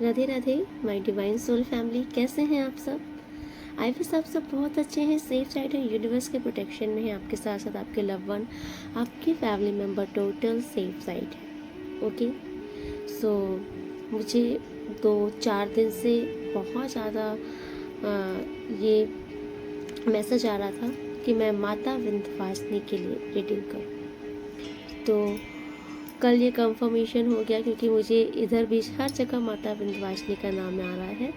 Radhe Radhe my divine soul family, कैसे हैं आप सब। आई विश आप सब बहुत अच्छे हैं, सेफ साइड है, यूनिवर्स के प्रोटेक्शन में है। आपके साथ साथ आपके लव वन, आपके family member total safe side है। ओके, सो मुझे 2-4 दिन से बहुत ज़्यादा ये मैसेज आ रहा था कि मैं माता विंध्यवासिनी के लिए रीडिंग करूँ। तो कल ये कंफर्मेशन हो गया, क्योंकि मुझे इधर भी हर जगह माता विंध्यवासिनी का नाम आ रहा है।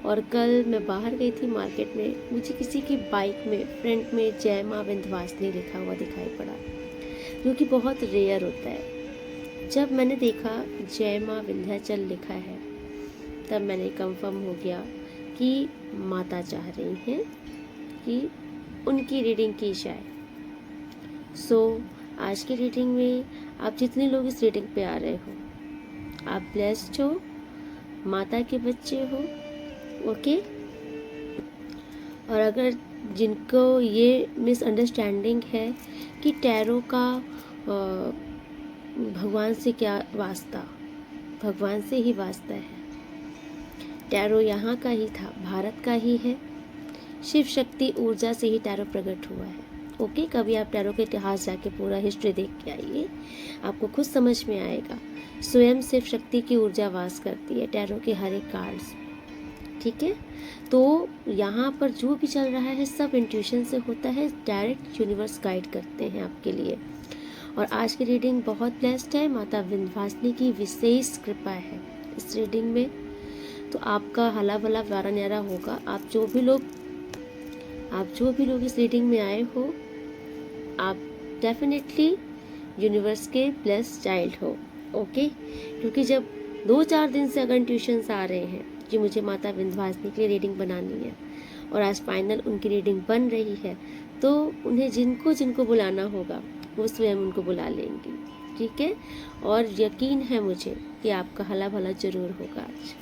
और कल मैं बाहर गई थी मार्केट में, मुझे किसी की बाइक में फ्रंट में जय माँ विंध्यवासिनी लिखा हुआ दिखाई पड़ा, जो कि बहुत रेयर होता है। जब मैंने देखा जय माँ विंध्याचल लिखा है, तब मैंने कंफर्म हो गया कि माता चाह रही हैं कि उनकी रीडिंग की जाए। सो आज की रीडिंग में आप जितने लोग इस रीडिंग पे आ रहे हो, आप ब्लेस्ड हो, माता के बच्चे हो। ओके, और अगर जिनको ये मिसअंडरस्टैंडिंग है कि टैरो का भगवान से क्या वास्ता, भगवान से ही वास्ता है। टैरो यहाँ का ही था, भारत का ही है। शिव शक्ति ऊर्जा से ही टैरो प्रकट हुआ है। ओके, कभी आप टैरो के इतिहास जाके पूरा हिस्ट्री देख के आइए, आपको खुद समझ में आएगा। स्वयं शिव शक्ति की ऊर्जा वास करती है टैरो के हर एक कार्ड्स। ठीक है, तो यहाँ पर जो भी चल रहा है सब इंट्यूशन से होता है, डायरेक्ट यूनिवर्स गाइड करते हैं आपके लिए। और आज की रीडिंग बहुत ब्लेस्ड है, माता विंध्यवासिनी की विशेष कृपा है इस रीडिंग में। तो आपका हला भला वारा न्यारा होगा। आप जो भी लोग इस रीडिंग में आए हो, आप डेफिनेटली यूनिवर्स के ब्लेस्ड चाइल्ड हो। ओके, क्योंकि जब 2-4 दिन से अगर ट्यूशन्स आ रहे हैं कि मुझे माता विंध्यवासिनी के लिए रीडिंग बनानी है, और आज फाइनल उनकी रीडिंग बन रही है, तो उन्हें जिनको बुलाना होगा वो स्वयं उनको बुला लेंगी। ठीक है, और यकीन है मुझे कि आपका हला भला जरूर होगा आज।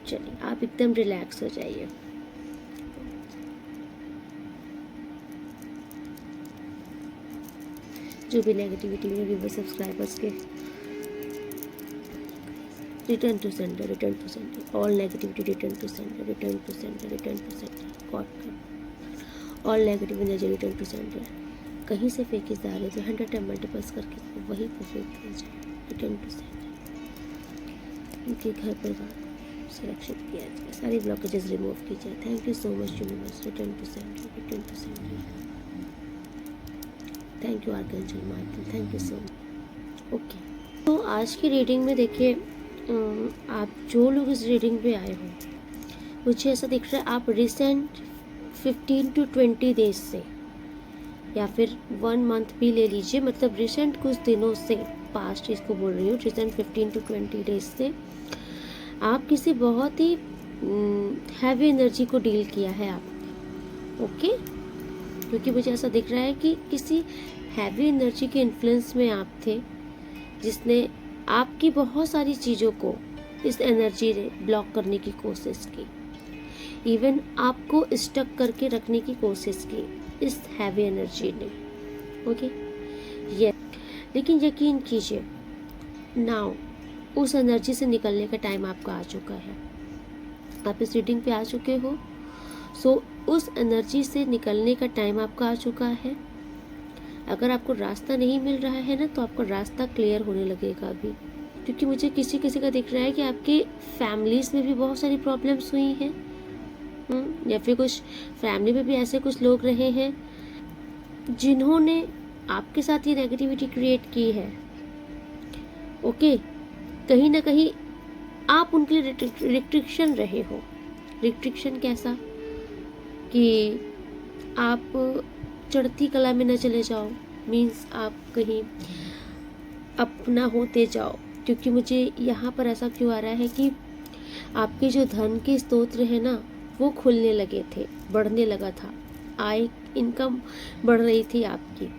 चलिए, आप एकदम रिलैक्स हो जाइए। जो भी नेगेटिविटी में व्यूवर सब्सक्राइबर्स के return to centre, all negativity return to centre, god कर all negative energy return to centre. कहीं से फेंकी जा रही थी, 100 टाइम मल्टीपल्स करके वहीं पर फेंक दिया जाए। रिटर्न टू सेंटर, उनके घर परिवार सुरक्षित किया जाए, सारी ब्लॉकेजेस रिमूव की जाए। Thank you so much universe. Return to center. Thank you archangel Michael, thank you so much. Okay, तो आज की रीडिंग में देखिए, आप जो लोग इस रीडिंग पे आए हो, मुझे ऐसा दिख रहा है आप रिसेंट 15 to 20 डेज से, या फिर 1 मंथ भी ले लीजिए, मतलब रिसेंट कुछ दिनों से, पास्ट इसको बोल रही हूँ, रिसेंट 15 to 20 डेज से आप किसी बहुत ही हैवी एनर्जी को डील किया है आप। ओके, क्योंकि मुझे ऐसा दिख रहा है कि किसी हैवी एनर्जी के इन्फ्लुएंस में आप थे, जिसने आपकी बहुत सारी चीज़ों को इस एनर्जी ने ब्लॉक करने की कोशिश की, इवन आपको स्टक करके रखने की कोशिश की इस हैवी एनर्जी ने। ओके, ये लेकिन यकीन कीजिए, नाउ उस एनर्जी से निकलने का टाइम आपका आ चुका है। आप इस रीडिंग पे आ चुके हो, सो उस एनर्जी से निकलने का टाइम आपका आ चुका है। अगर आपको रास्ता नहीं मिल रहा है ना, तो आपका रास्ता क्लियर होने लगेगा अभी, क्योंकि मुझे किसी का दिख रहा है कि आपके फैमिलीज में भी बहुत सारी प्रॉब्लम्स हुई हैं, या फिर कुछ फैमिली में भी ऐसे कुछ लोग रहे हैं जिन्होंने आपके साथ ये नेगेटिविटी क्रिएट की है। ओके, कहीं ना कहीं आप उनके लिए रिस्ट्रिक्शन रहे हो। रिस्ट्रिक्शन कैसा कि आप चढ़ती कला में न चले जाओ, मीन्स आप कहीं अपना होते जाओ। क्योंकि मुझे यहाँ पर ऐसा क्यों आ रहा है कि आपके जो धन के स्तोत्र है ना, वो खुलने लगे थे, बढ़ने लगा था, आय इनकम बढ़ रही थी आपकी।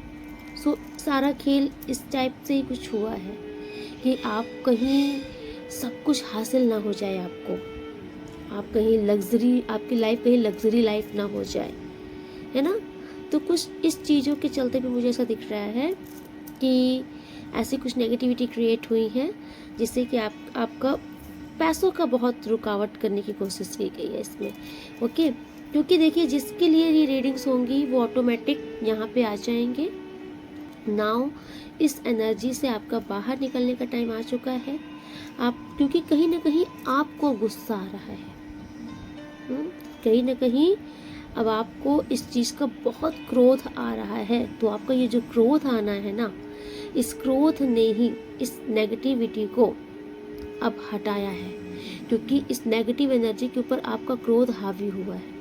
सो सारा खेल इस टाइप से ही कुछ हुआ है कि आप कहीं सब कुछ हासिल ना हो जाए आपको, आप कहीं लग्जरी, आपकी लाइफ कहीं लग्जरी लाइफ ना हो जाए, है ना। तो कुछ इस चीज़ों के चलते भी मुझे ऐसा दिख रहा है कि ऐसी कुछ नेगेटिविटी क्रिएट हुई है, जिससे कि आपका पैसों का बहुत रुकावट करने की कोशिश की गई है इसमें। ओके, क्योंकि देखिए जिसके लिए ये रीडिंग्स होंगी वो ऑटोमेटिक यहाँ पे आ जाएंगे। नाउ इस एनर्जी से आपका बाहर निकलने का टाइम आ चुका है। आप क्योंकि कहीं ना कहीं आपको गुस्सा आ रहा है, कहीं ना कहीं अब आपको इस चीज़ का बहुत क्रोध आ रहा है। तो आपका ये जो क्रोध आना है ना, इस क्रोध ने ही इस नेगेटिविटी को अब हटाया है, क्योंकि इस नेगेटिव एनर्जी के ऊपर आपका क्रोध हावी हुआ है।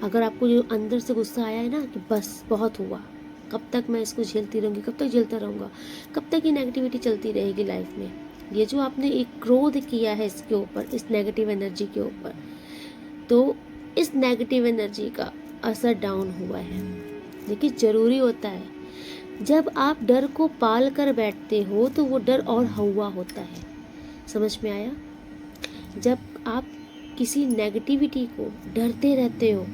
अगर आपको जो अंदर से गुस्सा आया है ना कि बस बहुत हुआ, कब तक मैं इसको झेलती रहूँगी, कब तक झेलता रहूँगा, कब तक ये नेगेटिविटी चलती रहेगी लाइफ में, ये जो आपने एक क्रोध किया है इसके ऊपर, इस नेगेटिव एनर्जी के ऊपर, तो इस नेगेटिव एनर्जी का असर डाउन हुआ है। देखिए ज़रूरी होता है, जब आप डर को पाल कर बैठते हो तो वो डर और हवा होता है। समझ में आया? जब आप किसी नेगेटिविटी को डरते रहते हो,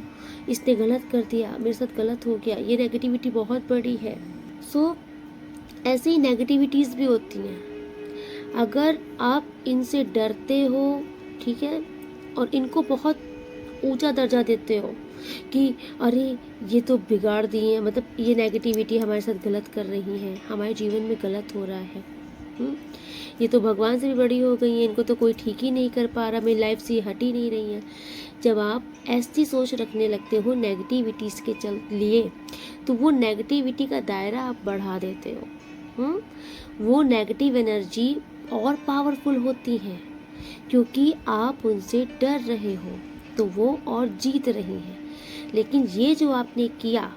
इसने गलत कर दिया, मेरे साथ गलत हो गया, ये नेगेटिविटी बहुत बड़ी है। सो ऐसी ही नेगेटिविटीज़ भी होती हैं। अगर आप इनसे डरते हो, ठीक है, और इनको बहुत ऊंचा दर्जा देते हो कि अरे ये तो बिगाड़ दिए, मतलब ये नेगेटिविटी हमारे साथ गलत कर रही है, हमारे जीवन में गलत हो रहा है, ये तो भगवान से भी बड़ी हो गई है, इनको तो कोई ठीक ही नहीं कर पा रहा, मेरी लाइफ से ये हट ही नहीं रही है। जब आप ऐसी सोच रखने लगते हो नेगेटिविटीज़ के लिए, तो वो नेगेटिविटी का दायरा आप बढ़ा देते हो। वो नेगेटिव एनर्जी और पावरफुल होती है, क्योंकि आप उनसे डर रहे हो तो वो और जीत रही हैं। लेकिन ये जो आपने किया,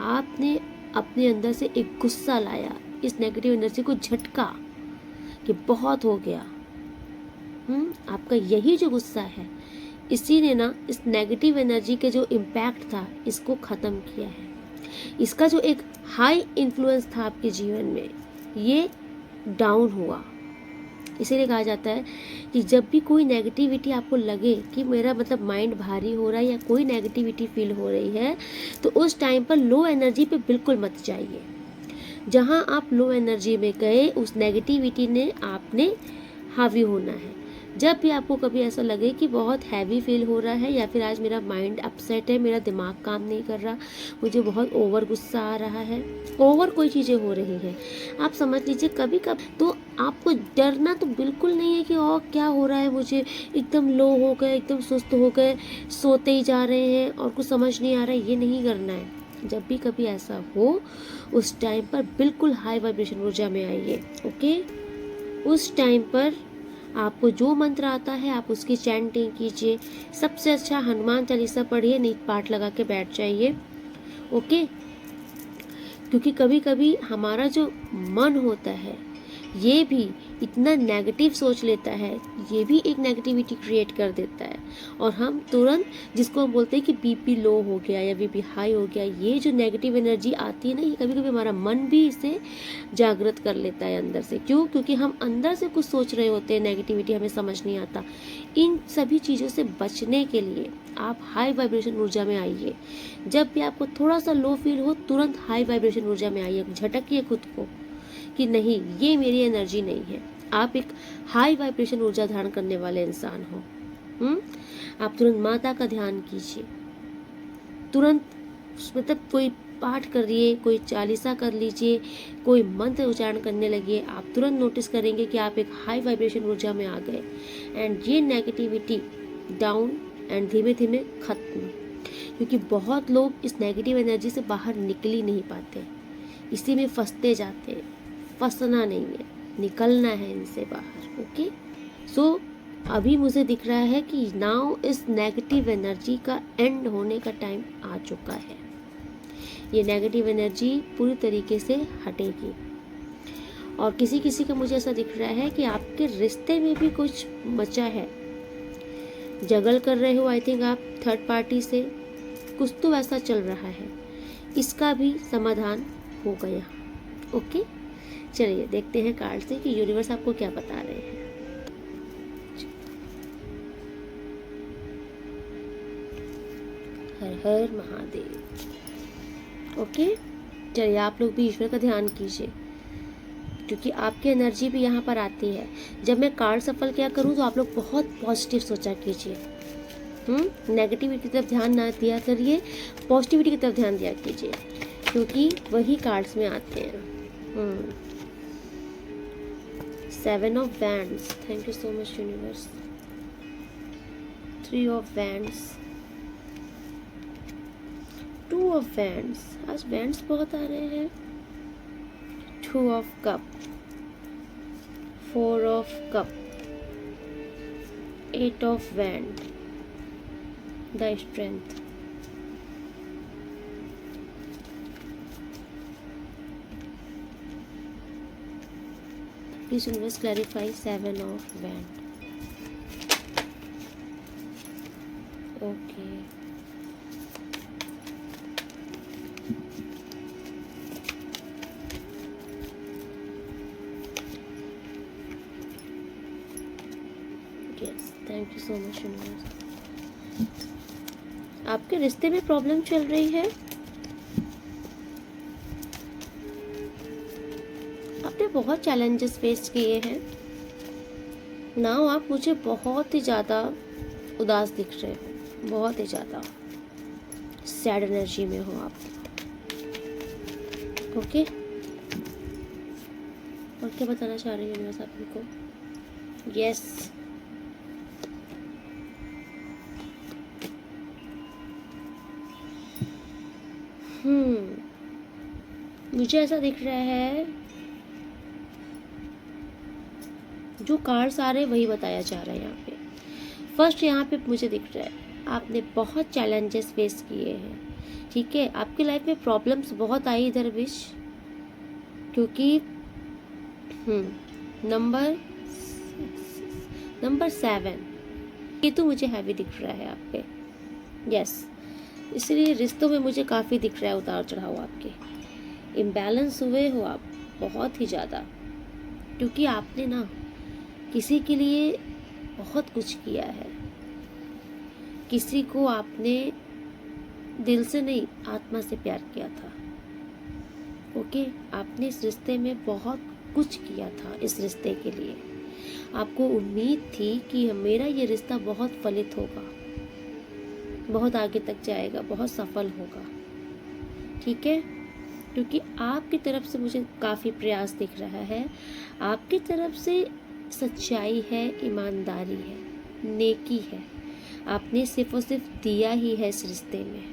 आपने अपने अंदर से एक गुस्सा लाया, इस नेगेटिव एनर्जी को झटका कि बहुत हो गया। आपका यही जो गुस्सा है, इसी ने ना इस नेगेटिव एनर्जी के जो इम्पैक्ट था इसको ख़त्म किया है। इसका जो एक हाई इन्फ्लुएंस था आपके जीवन में, ये डाउन हुआ। इसीलिए कहा जाता है कि जब भी कोई नेगेटिविटी आपको लगे कि मेरा मतलब माइंड भारी हो रहा है या कोई नेगेटिविटी फील हो रही है, तो उस टाइम पर लो एनर्जी पे बिल्कुल मत जाइए। जहाँ आप लो एनर्जी में गए, उस नेगेटिविटी ने आपने हावी होना है। जब भी आपको कभी ऐसा लगे कि बहुत हैवी फील हो रहा है, या फिर आज मेरा माइंड अपसेट है, मेरा दिमाग काम नहीं कर रहा, मुझे बहुत ओवर गुस्सा आ रहा है, ओवर कोई चीज़ें हो रही हैं, आप समझ लीजिए कभी कभी तो आपको डरना तो बिल्कुल नहीं है कि और क्या हो रहा है, मुझे एकदम लो हो गए, एकदम सुस्त हो गए, सोते ही जा रहे हैं और कुछ समझ नहीं आ रहा है, ये नहीं करना है। जब भी कभी ऐसा हो, उस टाइम पर बिल्कुल हाई वाइब्रेशन ऊर्जा में आइए। ओके, उस टाइम पर आपको जो मंत्र आता है आप उसकी चैंटिंग कीजिए। सबसे अच्छा हनुमान चालीसा पढ़िए, नींद पाठ लगा के बैठ जाइए। ओके, क्योंकि कभी कभी हमारा जो मन होता है ये भी इतना नेगेटिव सोच लेता है, ये भी एक नेगेटिविटी क्रिएट कर देता है, और हम तुरंत, जिसको हम बोलते हैं कि बीपी लो हो गया या बीपी हाई हो गया, ये जो नेगेटिव एनर्जी आती है ना, ये कभी कभी हमारा मन भी इसे जागृत कर लेता है अंदर से। क्यों? क्योंकि हम अंदर से कुछ सोच रहे होते हैं, नेगेटिविटी हमें समझ नहीं आता। इन सभी चीज़ों से बचने के लिए आप हाई वाइब्रेशन ऊर्जा में आइए। जब भी आपको थोड़ा सा लो फील हो, तुरंत हाई वाइब्रेशन ऊर्जा में आइए, झटकिए खुद को कि नहीं, ये मेरी एनर्जी नहीं है। आप एक हाई वाइब्रेशन ऊर्जा धारण करने वाले इंसान हो। आप तुरंत माता का ध्यान कीजिए, तुरंत मतलब कोई पाठ करिए, कोई चालीसा कर लीजिए, कोई मंत्र उच्चारण करने लगिए, आप तुरंत नोटिस करेंगे कि आप एक हाई वाइब्रेशन ऊर्जा में आ गए, एंड ये नेगेटिविटी डाउन एंड धीमे धीमे खत्म। क्योंकि बहुत लोग इस नेगेटिव एनर्जी से बाहर निकल ही नहीं पाते, इसी में फंसते जाते हैं। फंसना नहीं है, निकलना है इनसे बाहर। ओके, सो अभी मुझे दिख रहा है कि नाउ इस नेगेटिव एनर्जी का एंड होने का टाइम आ चुका है। ये नेगेटिव एनर्जी पूरी तरीके से हटेगी, और किसी किसी का मुझे ऐसा दिख रहा है कि आपके रिश्ते में भी कुछ बचा है, जगल कर रहे हो। आई थिंक आप थर्ड पार्टी से कुछ तो वैसा चल रहा है, इसका भी समाधान हो गया। ओके, चलिए देखते हैं कार्ड से कि यूनिवर्स आपको क्या बता रहे हैं। हर हर महादेव। ओके, चलिए आप लोग भी ईश्वर का ध्यान कीजिए क्योंकि आपकी एनर्जी भी यहाँ पर आती है। जब मैं कार्ड सफल क्या करूँ तो आप लोग बहुत पॉजिटिव सोचा कीजिए। नेगेटिविटी की तरफ ध्यान ना दिया करिए, पॉजिटिविटी की तरफ ध्यान दिया कीजिए, क्योंकि वही कार्ड्स में आते हैं। 7 of wands, thank you so much universe. 3 of wands, 2 of wands, आज वैंड्स बहुत आ रहे हैं। 2 of cup, 4 of cup, 8 of wand, the strength. Please universe clarify 7 of wand. Okay, yes, thank you so much universe. आपके रिश्ते में problem चल रही है, आपने बहुत चैलेंजेस फेस किए हैं ना। आप मुझे बहुत ही ज़्यादा उदास दिख रहे हो, बहुत ही ज़्यादा सैड एनर्जी में हो आप। ओके, और क्या बताना चाह रही हूँ आप को? यस, मुझे ऐसा दिख रहा है जो कार्ड्स आ रहे हैं वही बताया जा रहा है यहाँ पे। फर्स्ट यहाँ पे मुझे दिख रहा है आपने बहुत चैलेंजेस फेस किए हैं, ठीक है। आपकी लाइफ में प्रॉब्लम्स बहुत आई इधर विश, क्योंकि नंबर 7 ये तो मुझे हैवी दिख रहा है आप पे। यस, इसलिए रिश्तों में मुझे काफ़ी दिख रहा है उतार चढ़ाव आपके, इम्बैलेंस हुए हो आप बहुत ही ज़्यादा, क्योंकि आपने ना किसी के लिए बहुत कुछ किया है। किसी को आपने दिल से नहीं, आत्मा से प्यार किया था। ओके, आपने इस रिश्ते में बहुत कुछ किया था। इस रिश्ते के लिए आपको उम्मीद थी कि मेरा ये रिश्ता बहुत फलित होगा, बहुत आगे तक जाएगा, बहुत सफल होगा, ठीक है। क्योंकि आपकी तरफ से मुझे काफ़ी प्रयास दिख रहा है, आपकी तरफ से सच्चाई है, ईमानदारी है, नेकी है। आपने सिर्फ और सिर्फ दिया ही है इस रिश्ते में।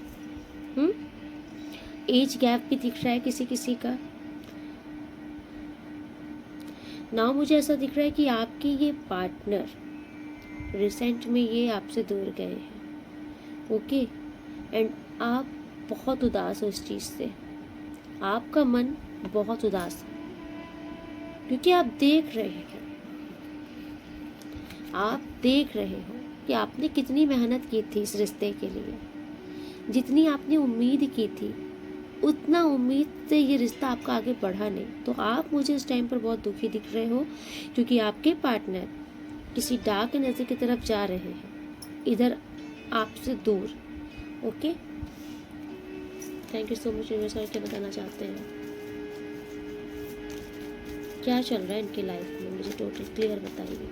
एज गैप भी दिख रहा है किसी किसी का ना। मुझे ऐसा दिख रहा है कि आपके ये पार्टनर रिसेंट में ये आपसे दूर गए हैं। ओके, एंड आप बहुत उदास हो इस चीज़ से, आपका मन बहुत उदास है, क्योंकि आप देख रहे हो कि आपने कितनी मेहनत की थी इस रिश्ते के लिए। जितनी आपने उम्मीद की थी उतना उम्मीद से ये रिश्ता आपका आगे बढ़ा नहीं। तो आप मुझे इस टाइम पर बहुत दुखी दिख रहे हो, क्योंकि आपके पार्टनर किसी डार्क एनर्जी की तरफ जा रहे हैं, इधर आपसे दूर। Okay, thank you so much universe. क्या बताना चाहते हैं, क्या चल रहा है इनकी लाइफ में, मुझे टोटल क्लियर बताइए।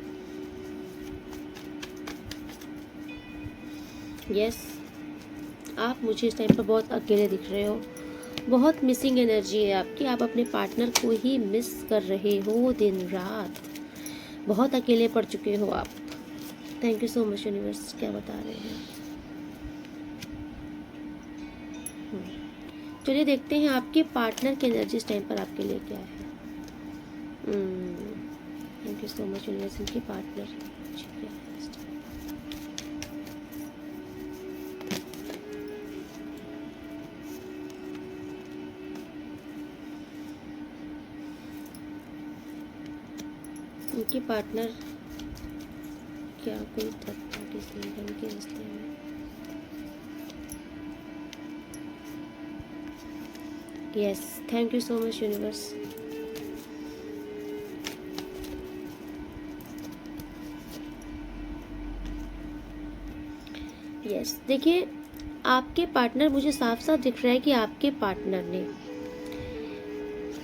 यस, आप मुझे इस टाइम पर बहुत अकेले दिख रहे हो, बहुत मिसिंग एनर्जी है आपकी। आप अपने पार्टनर को ही मिस कर रहे हो दिन रात, बहुत अकेले पड़ चुके हो आप। Thank you so much universe, क्या बता रहे हैं। चलिए देखते हैं आपके पार्टनर की एनर्जी इस टाइम पर आपके लिए क्या है। Thank you so much universe, इनके पार्टनर क्या है इस टाइम। उनके पार्टनर क्या कोई थर्ड पार्टी से उनके रिश्ते में। Yes, thank you so much universe. Yes, देखिए आपके पार्टनर, मुझे साफ साफ दिख रहा है कि आपके पार्टनर ने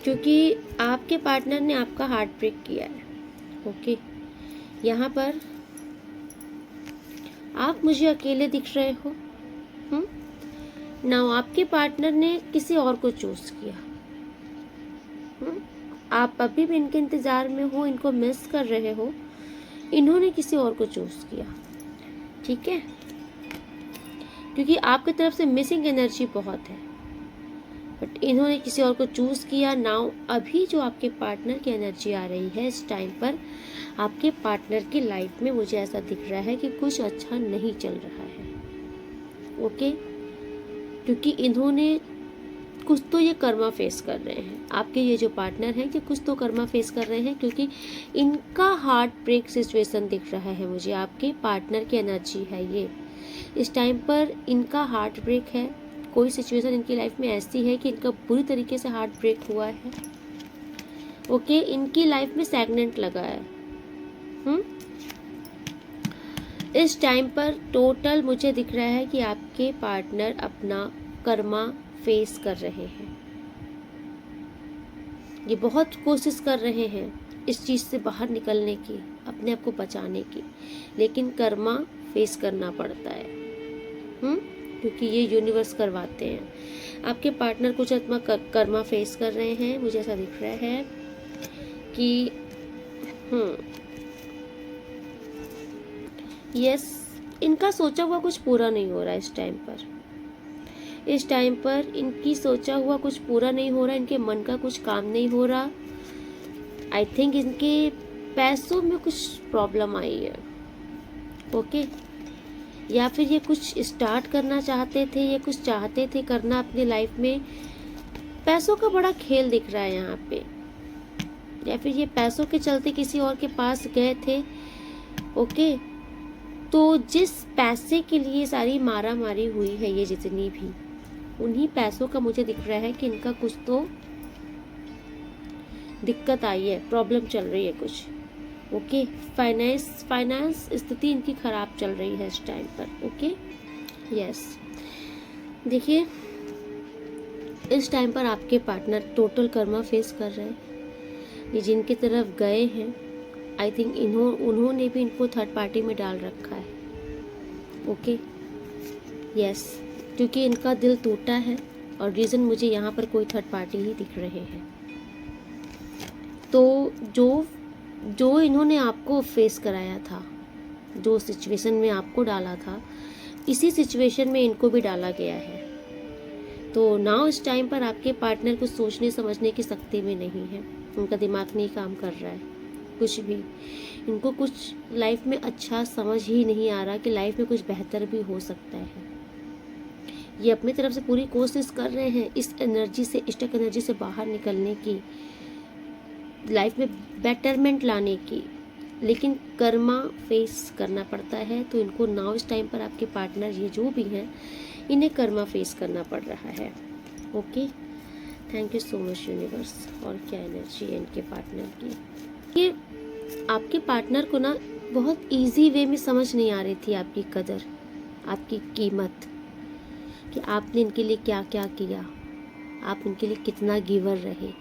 क्योंकि आपके पार्टनर ने आपका हार्ट ब्रेक किया है। ओके, यहाँ पर आप मुझे अकेले दिख रहे हो। नाउ आपके पार्टनर ने किसी और को चूज किया। आप अभी भी इनके इंतजार में हो, इनको मिस कर रहे हो, इन्होंने किसी और को चूज किया। ठीक है, क्योंकि आपकी तरफ से मिसिंग एनर्जी बहुत है, बट इन्होंने किसी और को चूज किया। नाउ अभी जो आपके पार्टनर की एनर्जी आ रही है इस टाइम पर, आपके पार्टनर की लाइफ में मुझे ऐसा दिख रहा है कि कुछ अच्छा नहीं चल रहा है। ओके, क्योंकि इन्होंने कुछ तो ये कर्मा फेस कर रहे हैं। आपके ये जो पार्टनर हैं ये कुछ तो कर्मा फेस कर रहे हैं, क्योंकि इनका हार्ट ब्रेक सिचुएशन दिख रहा है मुझे। आपके पार्टनर की एनर्जी है ये, इस टाइम पर इनका हार्ट ब्रेक है। कोई सिचुएशन इनकी लाइफ में ऐसी है कि इनका बुरी तरीके से हार्ट ब्रेक हुआ है। ओके, इनकी लाइफ में स्टैग्नेंट लगा है। इस टाइम पर टोटल मुझे दिख रहा है कि आपके पार्टनर अपना कर्मा फेस कर रहे हैं। ये बहुत कोशिश कर रहे हैं इस चीज से बाहर निकलने की, अपने आप को बचाने की, लेकिन कर्मा फेस करना पड़ता है। क्योंकि ये यूनिवर्स करवाते हैं। आपके पार्टनर कुछ आत्मा कर्मा फेस कर रहे हैं। मुझे ऐसा दिख रहा है कि यस, इनका सोचा हुआ कुछ पूरा नहीं हो रहा इस टाइम पर। इस टाइम पर इनकी सोचा हुआ कुछ पूरा नहीं हो रहा, इनके मन का कुछ काम नहीं हो रहा। आई थिंक इनके पैसों में कुछ प्रॉब्लम आई है। ओके, या फिर ये कुछ स्टार्ट करना चाहते थे, ये कुछ चाहते थे करना अपनी लाइफ में। पैसों का बड़ा खेल दिख रहा है यहाँ पे, या फिर ये पैसों के चलते किसी और के पास गए थे। ओके, तो जिस पैसे के लिए सारी मारा मारी हुई है ये जितनी भी, उन्हीं पैसों का मुझे दिख रहा है कि इनका कुछ तो दिक्कत आई है, प्रॉब्लम चल रही है कुछ। ओके, फाइनेंस स्थिति इनकी खराब चल रही है इस टाइम पर। ओके, यस, देखिए इस टाइम पर आपके पार्टनर टोटल कर्मा फेस कर रहे हैं। ये जिनकी तरफ गए हैं, आई थिंक उन्होंने भी इनको थर्ड पार्टी में डाल रखा है। ओके, यस, क्योंकि इनका दिल टूटा है और रीज़न मुझे यहाँ पर कोई थर्ड पार्टी ही दिख रहे हैं। तो जो इन्होंने आपको फेस कराया था, जो सिचुएशन में आपको डाला था, इसी सिचुएशन में इनको भी डाला गया है। तो नाउ इस टाइम पर आपके पार्टनर कुछ सोचने समझने की शक्ति में नहीं है, उनका दिमाग नहीं काम कर रहा है कुछ भी। इनको कुछ लाइफ में अच्छा समझ ही नहीं आ रहा कि लाइफ में कुछ बेहतर भी हो सकता है। ये अपनी तरफ से पूरी कोशिश कर रहे हैं इस एनर्जी से, स्टक एनर्जी से बाहर निकलने की, लाइफ में बेटरमेंट लाने की, लेकिन कर्मा फेस करना पड़ता है। तो इनको नाउ इस टाइम पर आपके पार्टनर ये जो भी हैं, इन्हें कर्मा फेस करना पड़ रहा है। Okay, thank you so much universe. और क्या एनर्जी है इनके पार्टनर की। ये आपके पार्टनर को ना बहुत इजी वे में समझ नहीं आ रही थी आपकी कदर, आपकी कीमत, कि आपने इनके लिए क्या क्या किया, आप इनके लिए कितना गिवर रहे।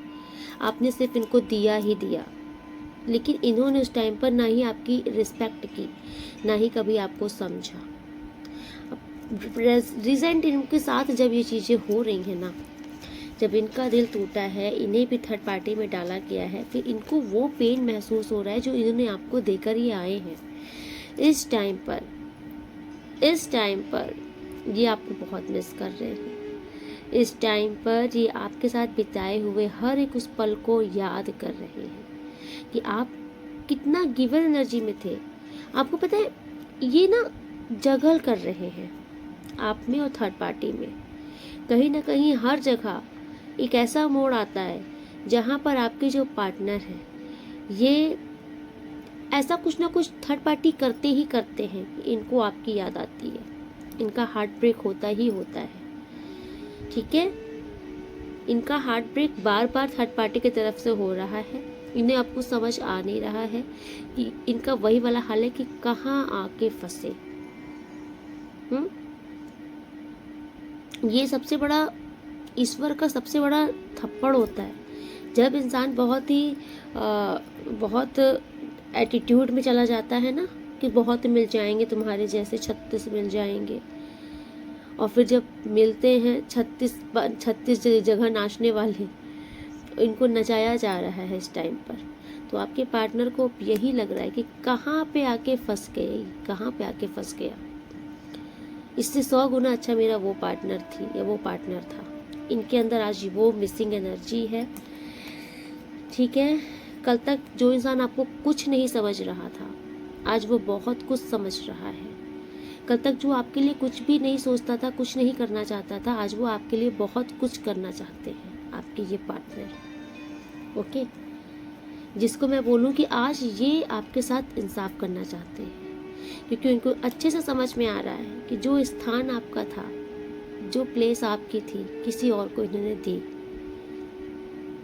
आपने सिर्फ इनको दिया ही दिया, लेकिन इन्होंने उस टाइम पर ना ही आपकी रिस्पेक्ट की, ना ही कभी आपको समझा। रिजेंट इनके साथ जब ये चीज़ें हो रही हैं ना, जब इनका दिल टूटा है, इन्हें भी थर्ड पार्टी में डाला गया है, फिर इनको वो पेन महसूस हो रहा है जो इन्होंने आपको देकर ही आए हैं। इस टाइम पर ये आपको बहुत मिस कर रहे हैं। इस टाइम पर ये आपके साथ बिताए हुए हर एक उस पल को याद कर रहे हैं कि आप कितना गिवर एनर्जी में थे। आपको पता है, ये ना जगल कर रहे हैं आप में और थर्ड पार्टी में। कहीं ना कहीं हर जगह एक ऐसा मोड़ आता है जहाँ पर आपके जो पार्टनर हैं, ये ऐसा कुछ ना कुछ थर्ड पार्टी करते ही करते हैं, इनको आपकी याद आती है, इनका हार्ट ब्रेक होता ही होता है। ठीक है, इनका हार्ट ब्रेक बार बार थर्ड पार्टी की तरफ से हो रहा है। इन्हें आपको समझ आ नहीं रहा है कि इनका वही वाला हाल है कि कहाँ आके फंसे। ये सबसे बड़ा ईश्वर का सबसे बड़ा थप्पड़ होता है जब इंसान बहुत एटीट्यूड में चला जाता है ना कि बहुत मिल जाएंगे तुम्हारे जैसे, 36 मिल जाएंगे, और फिर जब मिलते हैं 36 जगह नाचने वाले, इनको नचाया जा रहा है इस टाइम पर, तो आपके पार्टनर को यही लग रहा है कि कहाँ पे आके फंस गए, कहाँ पे आके फंस गया। इससे 100 गुना अच्छा मेरा वो पार्टनर थी या वो पार्टनर था। इनके अंदर आज वो मिसिंग एनर्जी है। ठीक है, कल तक जो इंसान आपको कुछ नहीं समझ रहा था, आज वो बहुत कुछ समझ रहा है। कल तक जो आपके लिए कुछ भी नहीं सोचता था, कुछ नहीं करना चाहता था, आज वो आपके लिए बहुत कुछ करना चाहते हैं, आपके ये पार्टनर। ओके, जिसको मैं बोलूँ कि आज ये आपके साथ इंसाफ करना चाहते हैं, क्योंकि उनको अच्छे से समझ में आ रहा है कि जो स्थान आपका था, जो प्लेस आपकी थी, किसी और को इन्होंने दी।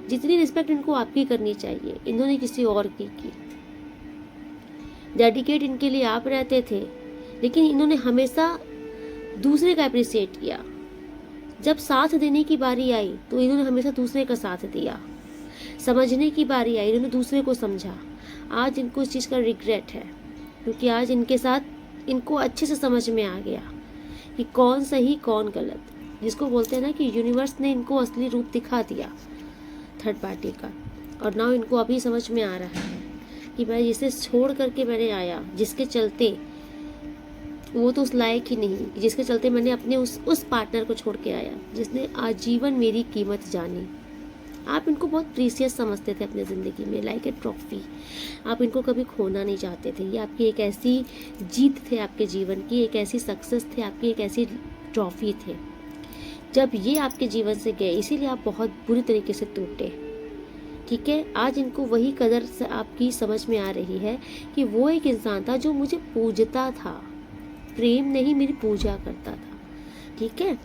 जितनी रिस्पेक्ट इनको आपकी करनी चाहिए, इन्होंने किसी और की। डेडिकेट इनके लिए आप रहते थे, लेकिन इन्होंने हमेशा दूसरे का अप्रिशिएट किया। जब साथ देने की बारी आई तो इन्होंने हमेशा दूसरे का साथ दिया। समझने की बारी आई, इन्होंने दूसरे को समझा। आज इनको इस चीज़ का रिग्रेट है, क्योंकि आज इनके साथ इनको अच्छे से समझ में आ गया कि कौन सही कौन गलत। जिसको बोलते हैं ना कि यूनिवर्स ने इनको असली रूप दिखा दिया थर्ड पार्टी का, और नाउ इनको अभी समझ में आ रहा है कि मैं जिसे छोड़ करके मैंने आया, जिसके चलते वो तो उस लायक ही नहीं, जिसके चलते मैंने अपने उस पार्टनर को छोड़ के आया, जिसने आजीवन मेरी कीमत जानी। आप इनको बहुत प्रीसियस समझते थे अपने ज़िंदगी में, लाइक ए ट्रॉफी। आप इनको कभी खोना नहीं चाहते थे। ये आपकी एक ऐसी जीत थे आपके जीवन की, एक ऐसी सक्सेस थे आपकी, एक ऐसी ट्रॉफी थे। जब ये आपके जीवन से गए, इसीलिए आप बहुत बुरी तरीके से टूटे। ठीक है, आज इनको वही कदर से आपकी समझ में आ रही है कि वो एक इंसान था जो मुझे पूजता था, प्रेम नहीं मेरी पूजा करता था। ठीक है,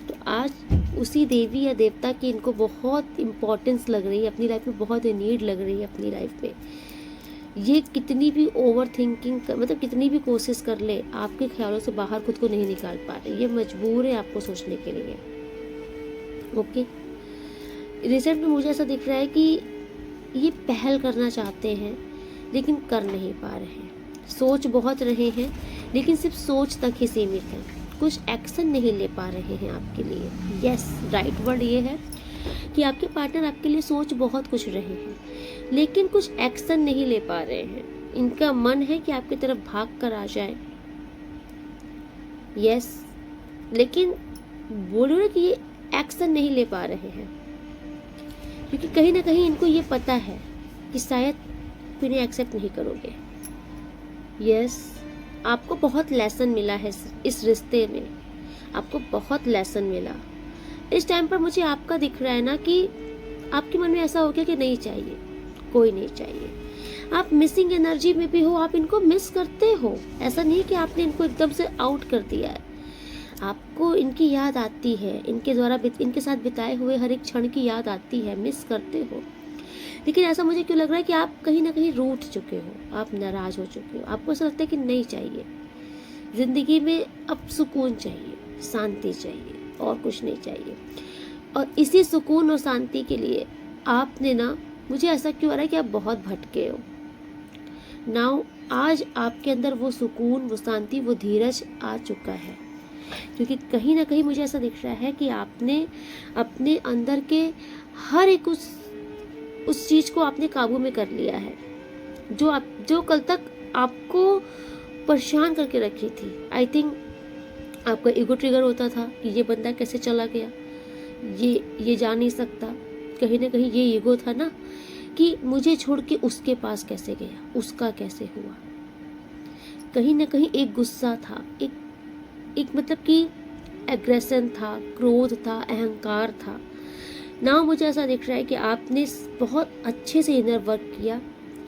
तो आज उसी देवी या देवता की इनको बहुत इम्पोर्टेंस लग रही है अपनी लाइफ में, बहुत नीड लग रही है अपनी लाइफ में। ये कितनी भी ओवर थिंकिंग मतलब कितनी भी कोशिश कर ले, आपके ख्यालों से बाहर खुद को नहीं निकाल पा रहे। ये मजबूर है आपको सोचने के लिए। ओके, रिसेंट में मुझे ऐसा दिख रहा है कि ये पहल करना चाहते हैं लेकिन कर नहीं पा रहे हैं। सोच बहुत रहे हैं लेकिन सिर्फ सोच तक ही सीमित है, कुछ एक्शन नहीं ले पा रहे हैं आपके लिए। यस, राइट वर्ड ये है कि आपके पार्टनर आपके लिए सोच बहुत कुछ रहे हैं लेकिन कुछ एक्शन नहीं ले पा रहे हैं। इनका मन है कि आपकी तरफ भाग कर आ जाए। यस, लेकिन बोलो ना कि ये एक्शन नहीं ले पा रहे हैं, क्योंकि कहीं ना कहीं इनको ये पता है कि शायद इन्हें एक्सेप्ट नहीं करोगे। यस, आपको बहुत लेसन मिला है इस रिश्ते में, आपको बहुत लेसन मिला। इस टाइम पर मुझे आपका दिख रहा है ना कि आपके मन में ऐसा हो गया कि नहीं चाहिए, कोई नहीं चाहिए। आप मिसिंग एनर्जी में भी हो, आप इनको मिस करते हो। ऐसा नहीं कि आपने इनको एकदम से आउट कर दिया है, आपको इनकी याद आती है, इनके साथ बिताए हुए हर एक क्षण की याद आती है, मिस करते हो। लेकिन ऐसा मुझे क्यों लग रहा है कि आप कहीं ना कहीं रूठ चुके हो, आप नाराज हो चुके हो। आपको ऐसा लगता है कि नहीं चाहिए, जिंदगी में अब सुकून चाहिए, शांति चाहिए, और कुछ नहीं चाहिए। और इसी सुकून और शांति के लिए आपने ना, मुझे ऐसा क्यों आ रहा है कि आप बहुत भटके हो। नाउ आज आपके अंदर वो सुकून, वो शांति, वो धीरज आ चुका है, क्योंकि कहीं ना कहीं मुझे ऐसा दिख रहा है कि आपने अपने अंदर के हर एक उस चीज को आपने काबू में कर लिया है, जो कल तक आपको परेशान करके रखी थी। आई थिंक आपका ईगो ट्रिगर होता था कि ये बंदा कैसे चला गया, ये जा नहीं सकता। कहीं ना कहीं ये ईगो था ना कि मुझे छोड़ के उसके पास कैसे गया, उसका कैसे हुआ। कहीं ना कहीं एक गुस्सा था, एक मतलब कि एग्रेशन था, क्रोध था, अहंकार था ना। मुझे ऐसा दिख रहा है कि आपने बहुत अच्छे से इनर वर्क किया,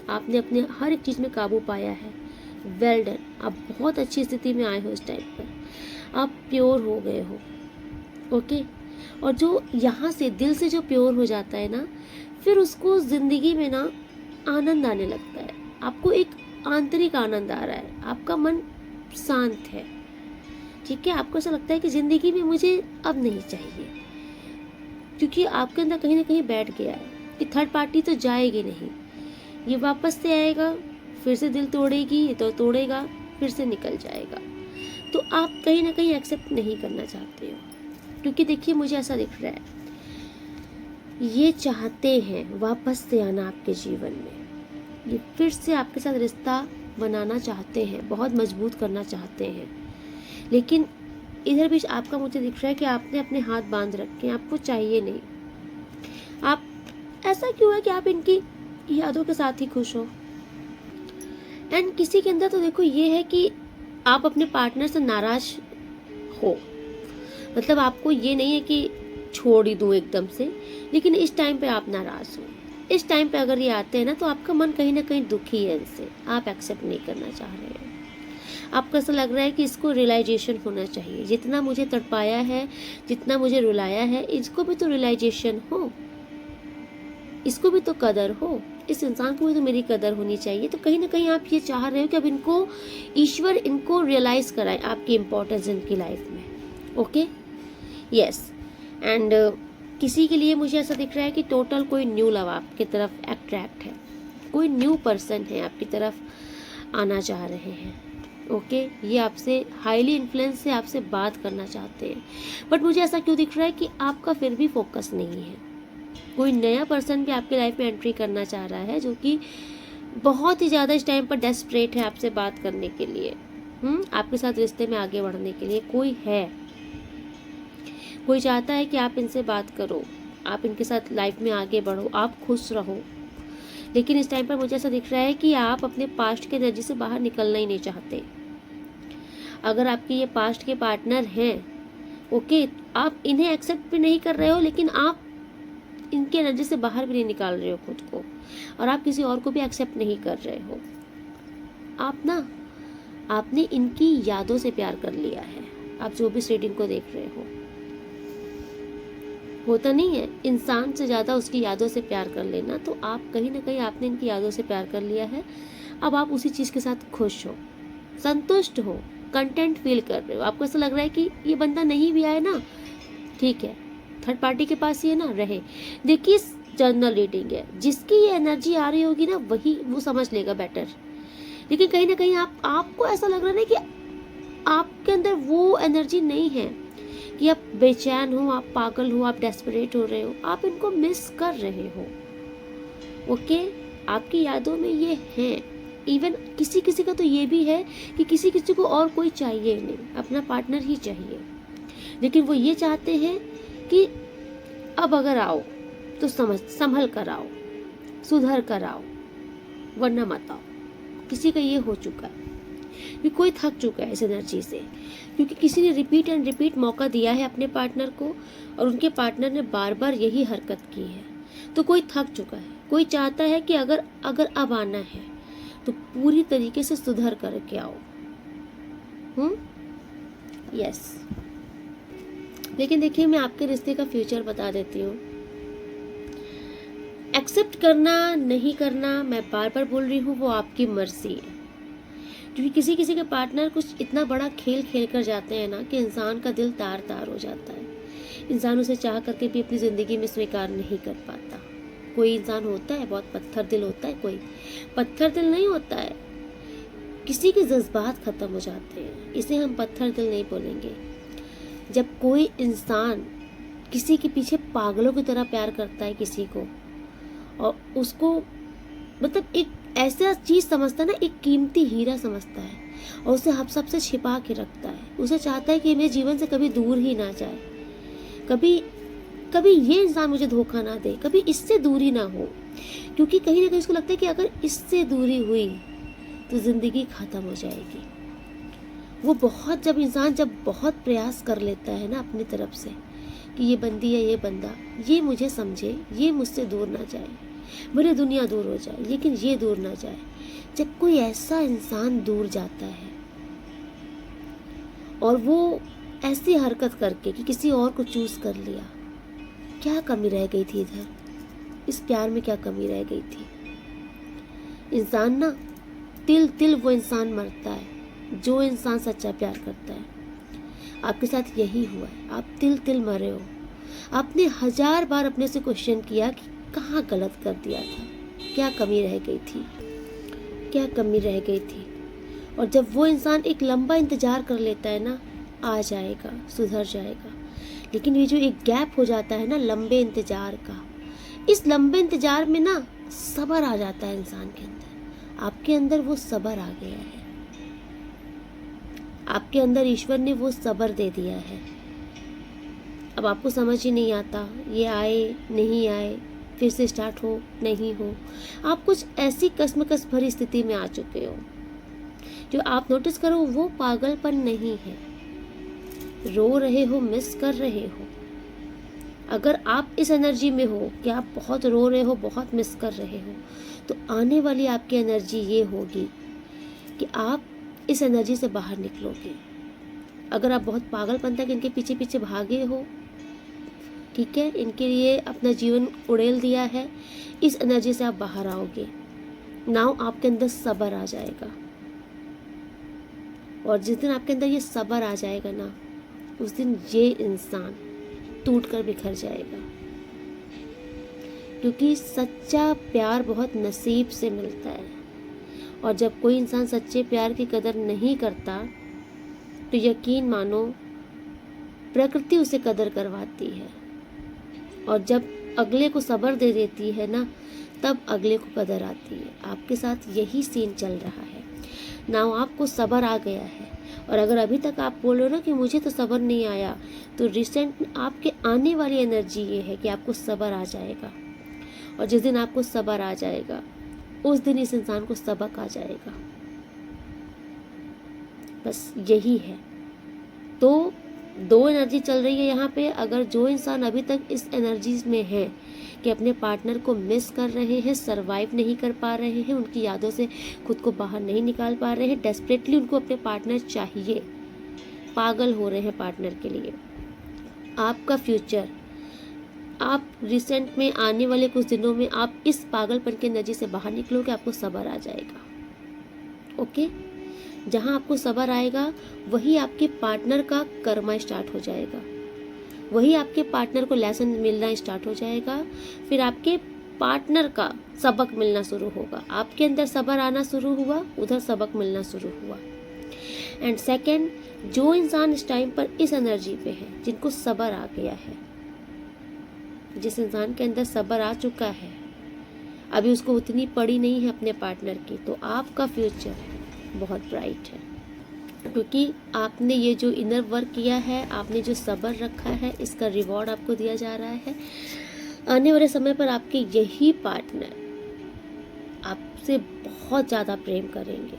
आपने अपने हर एक चीज़ में काबू पाया है। वेल डन, आप बहुत अच्छी स्थिति में आए हो इस टाइम पर, आप प्योर हो गए हो। ओके, और जो यहाँ से दिल से जो प्योर हो जाता है ना, फिर उसको ज़िंदगी में ना आनंद आने लगता है। आपको एक आंतरिक आनंद आ रहा है, आपका मन शांत है। ठीक है, आपको ऐसा लगता है कि ज़िंदगी में मुझे अब नहीं चाहिए, क्योंकि आपके अंदर कहीं ना कहीं बैठ गया है कि थर्ड पार्टी तो जाएगी नहीं, ये वापस से आएगा, फिर से दिल तोड़ेगी तो तोड़ेगा, फिर से निकल जाएगा। तो आप कहीं ना कहीं एक्सेप्ट नहीं करना चाहते हो, क्योंकि देखिए मुझे ऐसा दिख रहा है, ये चाहते हैं वापस से आना आपके जीवन में, ये फिर से आपके साथ रिश्ता बनाना चाहते हैं, बहुत मजबूत करना चाहते हैं। लेकिन इधर भी आपका मुझे दिख रहा है कि आपने अपने हाथ बांध रखे हैं, आपको चाहिए नहीं। आप ऐसा क्यों है कि आप इनकी यादों के साथ ही खुश हो। एंड किसी के अंदर तो देखो ये है कि आप अपने पार्टनर से नाराज हो, मतलब आपको ये नहीं है कि छोड़ ही दूं एकदम से, लेकिन इस टाइम पे आप नाराज हो। इस टाइम पे अगर ये आते हैं ना तो आपका मन कहीं ना कहीं दुखी है इनसे, आप एक्सेप्ट नहीं करना चाह रहे हैं। आपको ऐसा लग रहा है कि इसको रियलाइजेशन होना चाहिए, जितना मुझे तड़पाया है, जितना मुझे रुलाया है, इसको भी तो रियलाइजेशन हो, इसको भी तो कदर हो, इस इंसान को भी तो मेरी कदर होनी चाहिए। तो कहीं ना कहीं आप ये चाह रहे हो कि अब इनको ईश्वर इनको रियलाइज कराए आपकी इम्पोर्टेंस इनकी लाइफ में। Okay, yes. एंड किसी के लिए मुझे ऐसा दिख रहा है कि टोटल कोई न्यू लव आपकी तरफ अट्रैक्ट है, कोई न्यू पर्सन है आपकी तरफ आना चाह रहे हैं। ओके, ये आपसे हाईली इन्फ्लुएंस से आपसे बात करना चाहते हैं, बट मुझे ऐसा क्यों दिख रहा है कि आपका फिर भी फोकस नहीं है। कोई नया पर्सन भी आपकी लाइफ में एंट्री करना चाह रहा है, जो कि बहुत ही ज़्यादा इस टाइम पर डेस्परेट है आपसे बात करने के लिए, आपके साथ रिश्ते में आगे बढ़ने के लिए कोई है। कोई चाहता है कि आप इनसे बात करो, आप इनके साथ लाइफ में आगे बढ़ो, आप खुश रहो। लेकिन इस टाइम पर मुझे ऐसा दिख रहा है कि आप अपने पास्ट के एनर्जी से बाहर निकलना ही नहीं चाहते। अगर आपके ये पास्ट के पार्टनर हैं, ओके, आप इन्हें एक्सेप्ट भी नहीं कर रहे हो, लेकिन आप इनके एनर्जी से बाहर भी नहीं निकाल रहे हो खुद को, और आप किसी और को भी एक्सेप्ट नहीं कर रहे हो। आपने इनकी यादों से प्यार कर लिया है। आप जो भी रीडिंग को देख रहे हो, होता नहीं है इंसान से ज़्यादा उसकी यादों से प्यार कर लेना, तो आप कहीं ना कहीं आपने इनकी यादों से प्यार कर लिया है। अब आप उसी चीज़ के साथ खुश हो, संतुष्ट हो, कंटेंट फील कर रहे हो। आपको ऐसा लग रहा है कि ये बंदा नहीं भी आए ना, ठीक है, थर्ड पार्टी के पास ही है ना, रहे। देखिए जर्नल रीडिंग है, जिसकी ये एनर्जी आ रही होगी ना वही वो समझ लेगा बेटर। लेकिन कहीं ना कहीं आपको ऐसा लग रहा है ना कि आपके अंदर वो एनर्जी नहीं है कि आप बेचैन हो, आप पागल हो, आप डेस्परेट हो रहे हो, आप इनको मिस कर रहे हो। ओके, आपकी यादों में ये हैं। इवन किसी किसी का तो ये भी है कि किसी किसी को और कोई चाहिए नहीं, अपना पार्टनर ही चाहिए। लेकिन वो ये चाहते हैं कि अब अगर आओ तो संभल कर आओ, सुधर कर आओ, वरना मत आओ। किसी का ये हो चुका है कि कोई थक चुका है इस एनर्जी से, क्योंकि किसी ने रिपीट एंड रिपीट मौका दिया है अपने पार्टनर को, और उनके पार्टनर ने बार बार यही हरकत की है। तो कोई थक चुका है, कोई चाहता है कि अगर अब आना है तो पूरी तरीके से सुधर करके आओ। यस। लेकिन देखिए, मैं आपके रिश्ते का फ्यूचर बता देती हूँ। एक्सेप्ट करना नहीं करना, मैं बार बार बोल रही हूँ, वो आपकी मर्जी है। क्योंकि किसी किसी के पार्टनर कुछ इतना बड़ा खेल खेल कर जाते हैं ना कि इंसान का दिल तार तार हो जाता है। इंसान उसे चाह करके भी अपनी ज़िंदगी में स्वीकार नहीं कर पाता। कोई इंसान होता है बहुत पत्थर दिल होता है, कोई पत्थर दिल नहीं होता है। किसी के जज्बात ख़त्म हो जाते हैं, इसे हम पत्थर दिल नहीं बोलेंगे। जब कोई इंसान किसी के पीछे पागलों की तरह प्यार करता है किसी को, और उसको मतलब एक ऐसा चीज़ समझता है ना, एक कीमती हीरा समझता है, और उसे हम सबसे छिपा के रखता है। उसे चाहता है कि मेरे जीवन से कभी दूर ही ना जाए, कभी ये इंसान मुझे धोखा ना दे, कभी इससे दूरी ना हो। क्योंकि कहीं ना कहीं उसको लगता है कि अगर इससे दूरी हुई तो ज़िंदगी ख़त्म हो जाएगी। वो जब इंसान बहुत प्रयास कर लेता है ना अपनी तरफ से कि ये बंदी या ये बंदा ये मुझे समझे, ये मुझसे दूर ना जाए, भले दुनिया दूर हो जाए लेकिन ये दूर ना जाए। जब कोई ऐसा इंसान दूर जाता है और वो ऐसी हरकत करके कि किसी और को चूज कर लिया, क्या कमी रह गई थी इधर? इस प्यार में क्या कमी रह गई थी? इंसान ना तिल तिल वो इंसान मरता है जो इंसान सच्चा प्यार करता है। आपके साथ यही हुआ है, आप तिल तिल मरे हो। आपने 1000 बार अपने से क्वेश्चन किया कि कहाँ गलत कर दिया था, क्या कमी रह गई थी, क्या कमी रह गई थी। और जब वो इंसान एक लंबा इंतज़ार कर लेता है ना, आ जाएगा, सुधर जाएगा। लेकिन ये जो एक गैप हो जाता है ना लंबे इंतज़ार का, इस लंबे इंतज़ार में ना सब्र आ जाता है इंसान के अंदर। आपके अंदर वो सब्र आ गया है, आपके अंदर ईश्वर ने वो सब्र दे दिया है। अब आपको समझ ही नहीं आता, ये आए नहीं आए, फिर से स्टार्ट हो नहीं हो। आप कुछ ऐसी कसमकस भरी स्थिति में आ चुके हो जो आप नोटिस करो वो पागलपन नहीं है। रो रहे हो, मिस कर रहे हो। अगर आप इस एनर्जी में हो कि आप बहुत रो रहे हो, बहुत मिस कर रहे हो, तो आने वाली आपकी एनर्जी ये होगी कि आप इस एनर्जी से बाहर निकलोगे। अगर आप बहुत पागलपन तक इनके पीछे पीछे भागे हो, ठीक है, इनके लिए अपना जीवन उड़ेल दिया है, इस एनर्जी से आप बाहर आओगे। नाउ आपके अंदर सब्र आ जाएगा। और जिस दिन आपके अंदर ये सब्र आ जाएगा ना, उस दिन ये इंसान टूट कर बिखर जाएगा। क्योंकि सच्चा प्यार बहुत नसीब से मिलता है। और जब कोई इंसान सच्चे प्यार की कदर नहीं करता तो यकीन मानो प्रकृति उसे कदर करवाती है। और जब अगले को सब्र दे देती है ना, तब अगले को कदर आती है। आपके साथ यही सीन चल रहा है ना। आपको सब्र आ गया है। और अगर अभी तक आप बोल रहे हो ना कि मुझे तो सब्र नहीं आया, तो रिसेंट आपके आने वाली एनर्जी ये है कि आपको सब्र आ जाएगा। और जिस दिन आपको सब्र आ जाएगा, उस दिन इस इंसान को सबक आ जाएगा। बस यही है। तो दो एनर्जी चल रही है यहाँ पे। अगर जो इंसान अभी तक इस एनर्जीज में है कि अपने पार्टनर को मिस कर रहे हैं, सरवाइव नहीं कर पा रहे हैं, उनकी यादों से खुद को बाहर नहीं निकाल पा रहे हैं, डेस्परेटली उनको अपने पार्टनर चाहिए, पागल हो रहे हैं पार्टनर के लिए, आपका फ्यूचर, आप रिसेंट में आने वाले कुछ दिनों में आप इस पागलपन की एनर्जी से बाहर निकलोगे, आपको सब्र आ जाएगा। ओके, जहां आपको सब्र आएगा वही आपके पार्टनर का कर्मा स्टार्ट हो जाएगा, वही आपके पार्टनर को लेसन मिलना स्टार्ट हो जाएगा। फिर आपके पार्टनर का सबक मिलना शुरू होगा। आपके अंदर सब्र आना शुरू हुआ, उधर सबक मिलना शुरू हुआ। एंड सेकंड, जो इंसान इस टाइम पर इस एनर्जी पे है, जिनको सब्र आ गया है, जिस इंसान के अंदर सब्र आ चुका है, अभी उसको उतनी पड़ी नहीं है अपने पार्टनर की, तो आपका फ्यूचर बहुत ब्राइट है। क्योंकि आपने ये जो इनर वर्क किया है, आपने जो सब्र रखा है, इसका रिवॉर्ड आपको दिया जा रहा है। आने वाले समय पर आपके यही पार्टनर आपसे बहुत ज़्यादा प्रेम करेंगे,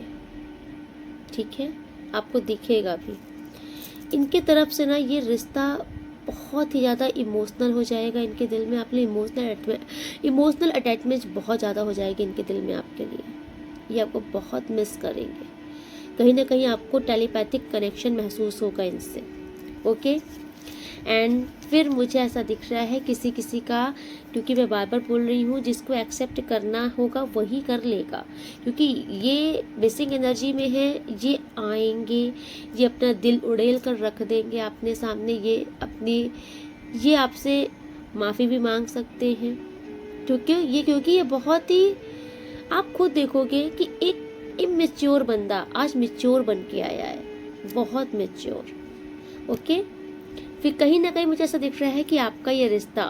ठीक है, आपको दिखेगा भी। इनके तरफ से ना ये रिश्ता बहुत ही ज़्यादा इमोशनल हो जाएगा इनके दिल में। आपके इमोशनल अटैचमेंट बहुत ज़्यादा हो जाएगी इनके दिल में आपके लिए। ये आपको बहुत मिस करेंगे। कहीं ना कहीं आपको टेलीपैथिक कनेक्शन महसूस होगा इनसे। ओके, एंड फिर मुझे ऐसा दिख रहा है किसी किसी का, क्योंकि मैं बार बार बोल रही हूँ, जिसको एक्सेप्ट करना होगा वही कर लेगा। क्योंकि ये बेसिक एनर्जी में है, ये आएंगे, ये अपना दिल उड़ेल कर रख देंगे आपने सामने, ये आपसे माफ़ी भी मांग सकते हैं। क्योंकि ये बहुत ही, आप खुद देखोगे कि एक इमेच्योर बंदा आज मैच्योर बन के आया है, बहुत मैच्योर। ओके, फिर कहीं ना कहीं मुझे ऐसा दिख रहा है कि आपका ये रिश्ता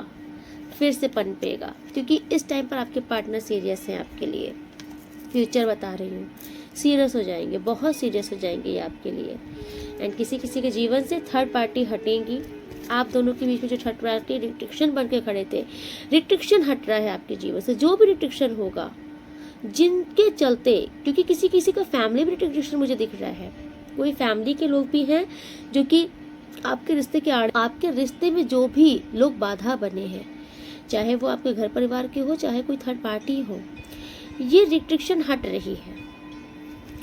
फिर से पनपेगा। क्योंकि इस टाइम पर आपके पार्टनर सीरियस हैं आपके लिए, फ्यूचर बता रही हूँ, सीरियस हो जाएंगे, बहुत सीरियस हो जाएंगे ये आपके लिए। एंड किसी किसी के जीवन से थर्ड पार्टी हटेंगी। आप दोनों के बीच में जो थर्ड पार्टी रिस्ट्रिक्शन बन के खड़े थे, रिस्ट्रिक्शन हट रहा है आपके जीवन से। जो भी रिस्ट्रिक्शन होगा, जिनके चलते, क्योंकि किसी किसी का फैमिली भी रिस्ट्रिक्शन मुझे दिख रहा है, कोई फैमिली के लोग भी हैं जो कि आपके रिश्ते में जो भी लोग बाधा बने हैं, चाहे वो आपके घर परिवार के हो, चाहे कोई थर्ड पार्टी हो, ये रिस्ट्रिक्शन हट रही है।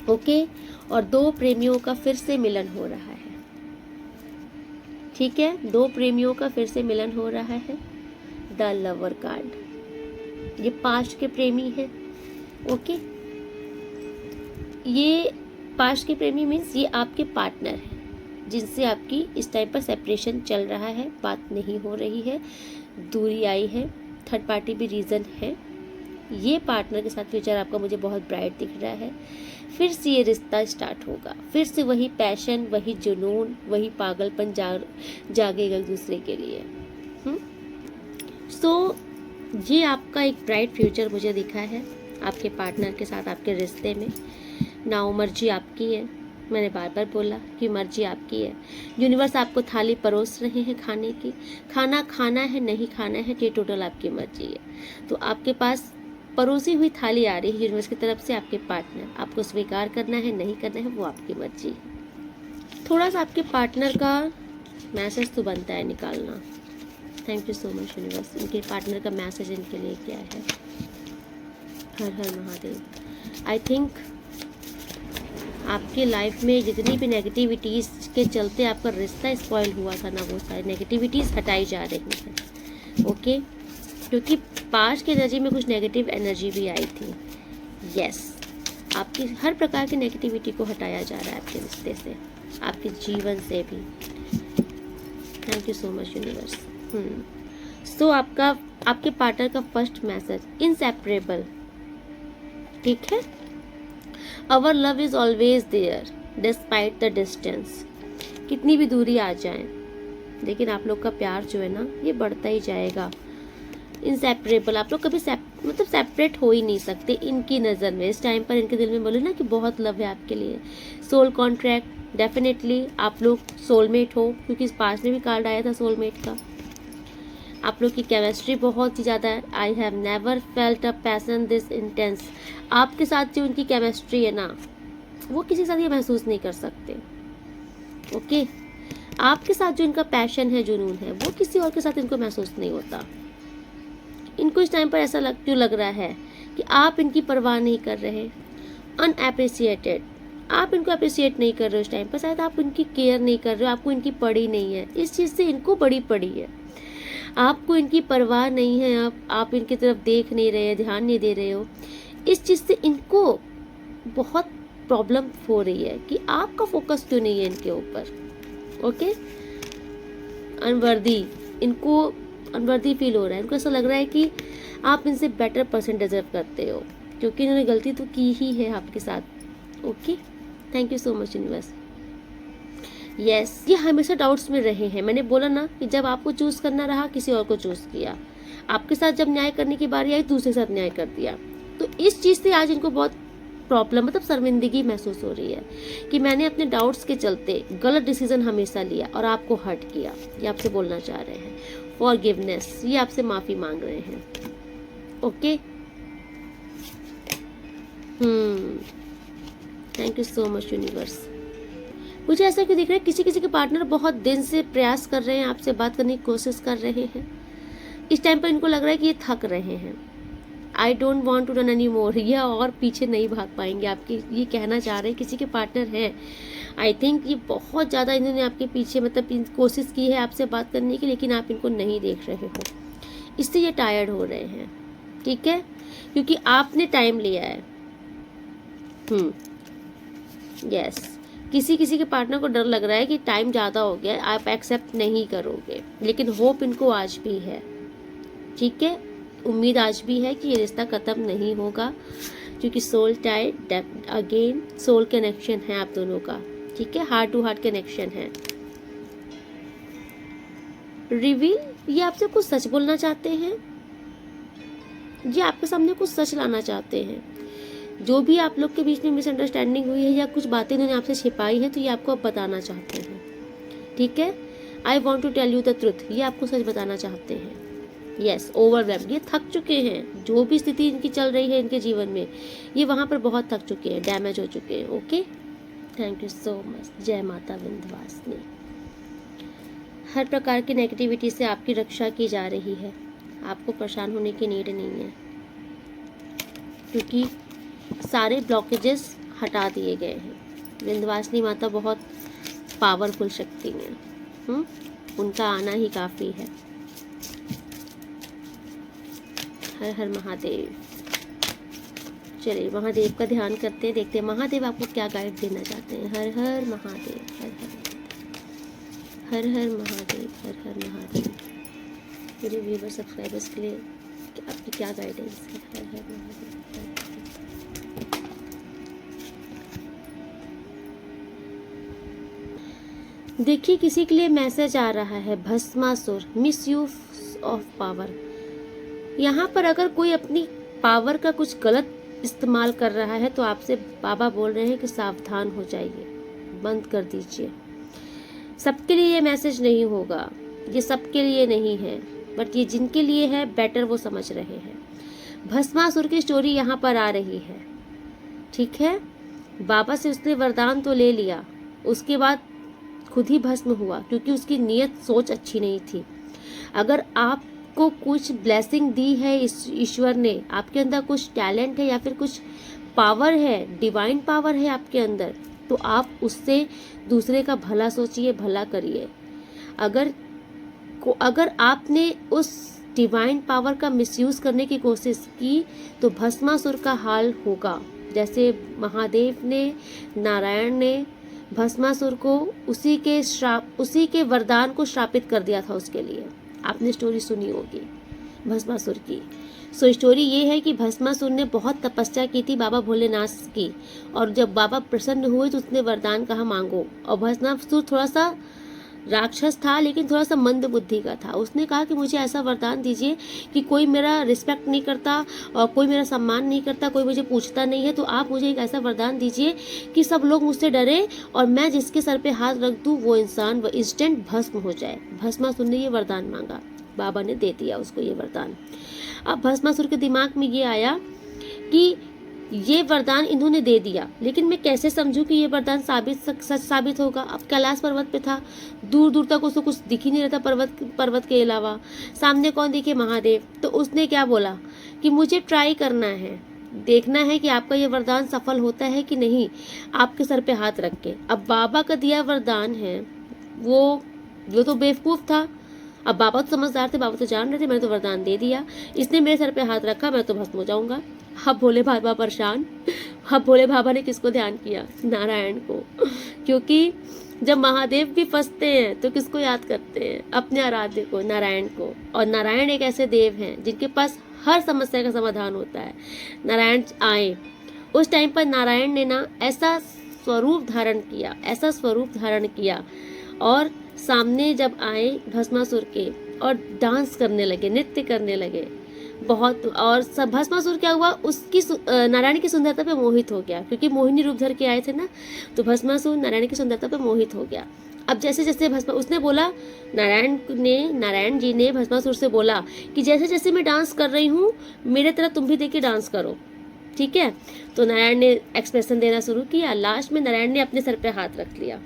ओके, और दो प्रेमियों का फिर से मिलन हो रहा है, ठीक है, दो प्रेमियों का फिर से मिलन हो रहा है। द लवर कार्ड, ये पास्ट के प्रेमी है। ओके, ये पास्ट के प्रेमी मीन्स ये आपके पार्टनर है, जिनसे आपकी इस टाइम पर सेपरेशन चल रहा है, बात नहीं हो रही है, दूरी आई है। थर्ड पार्टी भी रीज़न है। ये पार्टनर के साथ फ्यूचर आपका मुझे बहुत ब्राइट दिख रहा है। फिर से ये रिश्ता स्टार्ट होगा, फिर से वही पैशन, वही जुनून, वही पागलपन जागेगा एक दूसरे के लिए। सो ये आपका एक ब्राइट फ्यूचर मुझे दिखा है आपके पार्टनर के साथ, आपके रिश्ते में। नाउ मर्जी आपकी है, मैंने बार बार बोला कि मर्जी आपकी है। यूनिवर्स आपको थाली परोस रहे हैं खाने की, खाना खाना है नहीं खाना है ये टोटल आपकी मर्जी है। तो आपके पास परोसी हुई थाली आ रही है यूनिवर्स की तरफ से, आपके पार्टनर, आपको स्वीकार करना है नहीं करना है वो आपकी मर्जी है। थोड़ा सा आपके पार्टनर का मैसेज तो बनता है निकालना। Thank you so much universe. इनके पार्टनर का मैसेज इनके लिए क्या है? हर हर महादेव। आई थिंक आपकी लाइफ में जितनी भी नेगेटिविटीज़ के चलते आपका रिश्ता स्पॉइल हुआ था ना, वो सारी नेगेटिविटीज़ हटाई जा रही हैं। ओके, क्योंकि पास्ट की एनर्जी में कुछ नेगेटिव एनर्जी भी आई थी। यस, आपकी हर प्रकार की नेगेटिविटी को हटाया जा रहा है आपके रिश्ते से, आपके जीवन से भी। Thank you so much universe. So आपके पार्टनर का फर्स्ट मैसेज, इनसेपरेबल। ठीक है, our love is always there despite the distance. कितनी भी दूरी आ जाए लेकिन आप लोग का प्यार जो है ना ये बढ़ता ही जाएगा। इनसेपरेबल, आप लोग कभी सेपरेट हो ही नहीं सकते इनकी नज़र में। इस टाइम पर इनके दिल में बोले ना कि बहुत लव है आपके लिए। सोल कॉन्ट्रैक्ट, डेफिनेटली आप लोग सोलमेट हो, क्योंकि इस पास में भी कार्ड आया था सोलमेट का। आप लोग की केमिस्ट्री बहुत ही ज़्यादा है। I have never felt a passion this intense. आपके साथ जो उनकी केमिस्ट्री है ना वो किसी के साथ ये महसूस नहीं कर सकते। ओके, आपके साथ जो इनका पैशन है, जुनून है, वो किसी और के साथ इनको महसूस नहीं होता। इनको इस टाइम पर ऐसा क्यों लग रहा है कि आप इनकी परवाह नहीं कर रहे, अनएप्रिसिएटेड। आप इनको अप्रिसिएट नहीं कर रहे हो इस टाइम पर, शायद आप इनकी केयर नहीं कर रहे हो, आपको इनकी पड़ी नहीं है। इस चीज़ से इनको बड़ी पड़ी है, आपको इनकी परवाह नहीं है, आप इनकी तरफ देख नहीं रहे, ध्यान नहीं दे रहे हो। इस चीज़ से इनको बहुत प्रॉब्लम हो रही है कि आपका फोकस क्यों नहीं है इनके ऊपर। ओके, अनवर्दी, इनको अनवर्दी फील हो रहा है। इनको ऐसा लग रहा है कि आप इनसे बेटर पर्सन डिजर्व करते हो, क्योंकि इन्होंने गलती तो की ही है आपके साथ। Okay, thank you so much universe. Yes, ये हमेशा डाउट्स में रहे हैं। मैंने बोला ना कि जब आपको चूज करना रहा किसी और को चूज किया, आपके साथ जब न्याय करने की बारी आई दूसरे साथ न्याय कर दिया। तो इस चीज़ से आज इनको बहुत प्रॉब्लम, शर्मिंदगी महसूस हो रही है कि मैंने अपने डाउट्स के चलते गलत डिसीजन हमेशा लिया और आपको हर्ट किया। ये आपसे बोलना चाह रहे हैं फॉरगिवनेस, ये आपसे माफ़ी मांग रहे हैं। Okay, thank you so much universe. मुझे ऐसा क्यों दिख रहा है किसी किसी के पार्टनर बहुत दिन से प्रयास कर रहे हैं, आपसे बात करने की कोशिश कर रहे हैं। इस टाइम पर इनको लग रहा है कि ये थक रहे हैं। I don't want to run any more, यह और पीछे नहीं भाग पाएंगे आपके, ये कहना चाह रहे हैं। किसी के पार्टनर हैं, आई थिंक ये बहुत ज़्यादा इन्होंने आपके पीछे कोशिश की है आपसे बात करने की, लेकिन आप इनको नहीं देख रहे हो, इससे ये टायर्ड हो रहे हैं। ठीक है, क्योंकि आपने टाइम लिया है। यस, किसी किसी के पार्टनर को डर लग रहा है कि टाइम ज़्यादा हो गया, आप एक्सेप्ट नहीं करोगे, लेकिन होप इनको आज भी है। ठीक है, उम्मीद आज भी है कि ये रिश्ता ख़त्म नहीं होगा, क्योंकि soul tied again, soul connection है आप दोनों का। ठीक है, हार्ट टू हार्ट कनेक्शन है। रिवील, ये आपसे कुछ सच बोलना चाहते हैं, ये आपके सामने कुछ सच लाना चाहते हैं। जो भी आप लोग के बीच में मिसअंडरस्टैंडिंग हुई है या कुछ बातें इन्होंने आपसे छिपाई है, तो ये आपको अब बताना चाहते हैं। ठीक है, I want to tell you the truth, ये आपको सच बताना चाहते हैं। यस, ओवरवेल्म्ड, ये थक चुके हैं। जो भी स्थिति इनकी चल रही है इनके जीवन में, ये वहाँ पर बहुत थक चुके हैं, डैमेज हो चुके हैं। Okay, thank you so much. जय माता विंध्यवासिनी। हर प्रकार की नेगेटिविटी से आपकी रक्षा की जा रही है, आपको परेशान होने की नीड नहीं है, क्योंकि सारे ब्लॉकेजेस हटा दिए गए हैं। विंध्यवासिनी माता बहुत पावरफुल शक्ति हैं, उनका आना ही काफ़ी है। हर हर महादेव। चलिए महादेव का ध्यान करते हैं, देखते हैं महादेव आपको क्या गाइड देना चाहते हैं। हर हर महादेव, हर हर महादेव, हर हर महादेव। मेरे व्यूवर सब्सक्राइबर्स के लिए आपकी क्या गाइडेंस है। देखिए किसी के लिए मैसेज आ रहा है, Bhasmasur, miss use of power. यहाँ पर अगर कोई अपनी पावर का कुछ गलत इस्तेमाल कर रहा है तो आपसे बाबा बोल रहे हैं कि सावधान हो जाइए, बंद कर दीजिए। सबके लिए ये मैसेज नहीं होगा, ये सबके लिए नहीं है, बट ये जिनके लिए है बेटर वो समझ रहे हैं। भस्मासुर की स्टोरी यहाँ पर आ रही है, ठीक है। बाबा से उसने वरदान तो ले लिया, उसके बाद खुद ही भस्म हुआ क्योंकि उसकी नीयत सोच अच्छी नहीं थी। अगर आपको कुछ ब्लेसिंग दी है इस ईश्वर ने, आपके अंदर कुछ टैलेंट है या फिर कुछ पावर है, डिवाइन पावर है आपके अंदर, तो आप उससे दूसरे का भला सोचिए, भला करिए। अगर आपने उस डिवाइन पावर का मिसयूज करने की कोशिश की तो भस्मासुर का हाल होगा। जैसे महादेव ने, नारायण ने भस्मासुर को उसी के वरदान को श्रापित कर दिया था उसके लिए। आपने स्टोरी सुनी होगी भस्मासुर की। सो स्टोरी ये है कि भस्मासुर ने बहुत तपस्या की थी बाबा भोलेनाथ की, और जब बाबा प्रसन्न हुए तो उसने वरदान कहा मांगो। और भस्मासुर थोड़ा सा राक्षस था लेकिन थोड़ा सा मंद बुद्धि का था। उसने कहा कि मुझे ऐसा वरदान दीजिए कि कोई मेरा रिस्पेक्ट नहीं करता और कोई मेरा सम्मान नहीं करता, कोई मुझे पूछता नहीं है, तो आप मुझे एक ऐसा वरदान दीजिए कि सब लोग मुझसे डरे और मैं जिसके सर पे हाथ रख दूं वो इंसान वो इंस्टेंट भस्म हो जाए। भस्मासुर ने ये वरदान मांगा, बाबा ने दे दिया उसको ये वरदान। अब भस्मासुर के दिमाग में ये आया कि ये वरदान इन्होंने दे दिया, लेकिन मैं कैसे समझूं कि ये वरदान सच साबित होगा। अब कैलाश पर्वत पे था, दूर दूर तक उसको कुछ दिख ही नहीं रहता पर्वत के अलावा। सामने कौन दिखे? महादेव। तो उसने क्या बोला कि मुझे ट्राई करना है, देखना है कि आपका ये वरदान सफल होता है कि नहीं, आपके सर पे हाथ रख के। अब बाबा का दिया वरदान है, वो तो बेवकूफ था। अब बाबा तो समझदार थे, बाबा तो जान रहे थे मैंने तो वरदान दे दिया, इसने मेरे सर पे हाथ रखा, मैं तो भस्म हो जाऊंगा। अब भोले बाबा परेशान। अब भोले बाबा ने किसको ध्यान किया? नारायण को। क्योंकि जब महादेव भी फंसते हैं तो किसको याद करते हैं? अपने आराध्य को, नारायण को। और नारायण एक ऐसे देव हैं जिनके पास हर समस्या का समाधान होता है। नारायण आए उस टाइम पर, नारायण ने ना ऐसा स्वरूप धारण किया और सामने जब आए भस्मासुर के और डांस करने लगे, नृत्य करने लगे बहुत। और सब भस्मासुर क्या हुआ, उसकी नारायण की सुंदरता पे मोहित हो गया, क्योंकि मोहिनी रूप धर के आए थे ना, तो भस्मासुर नारायण की सुंदरता पे मोहित हो गया। अब जैसे जैसे उसने बोला, नारायण जी ने भस्मासुर से बोला कि जैसे जैसे मैं डांस कर रही हूँ मेरे तरह तुम भी देखिए डांस करो, ठीक है। तो नारायण ने एक्सप्रेशन देना शुरू किया। लास्ट में नारायण ने अपने सर पे हाथ रख लिया।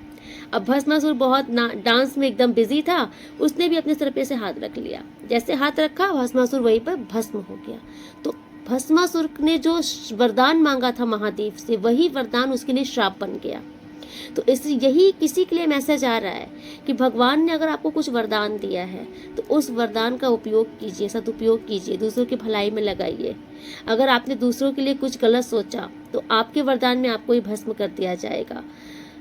अब भस्मासुर बहुत डांस में एकदम बिजी था, उसने भी अपने सर पे से हाथ रख लिया। जैसे हाथ रखा भस्मासुर वहीं पर भस्म हो गया। तो भस्मासुर ने जो वरदान मांगा था महादेव से, वही वरदान उसके लिए श्राप बन गया। तो यही किसी के लिए मैसेज आ रहा है कि भगवान ने अगर आपको कुछ वरदान दिया है तो उस वरदान का उपयोग कीजिए, सदुपयोग कीजिए, दूसरों की भलाई में लगाइए। अगर आपने दूसरों के लिए कुछ गलत सोचा तो आपके वरदान में आपको ही भस्म कर दिया जाएगा।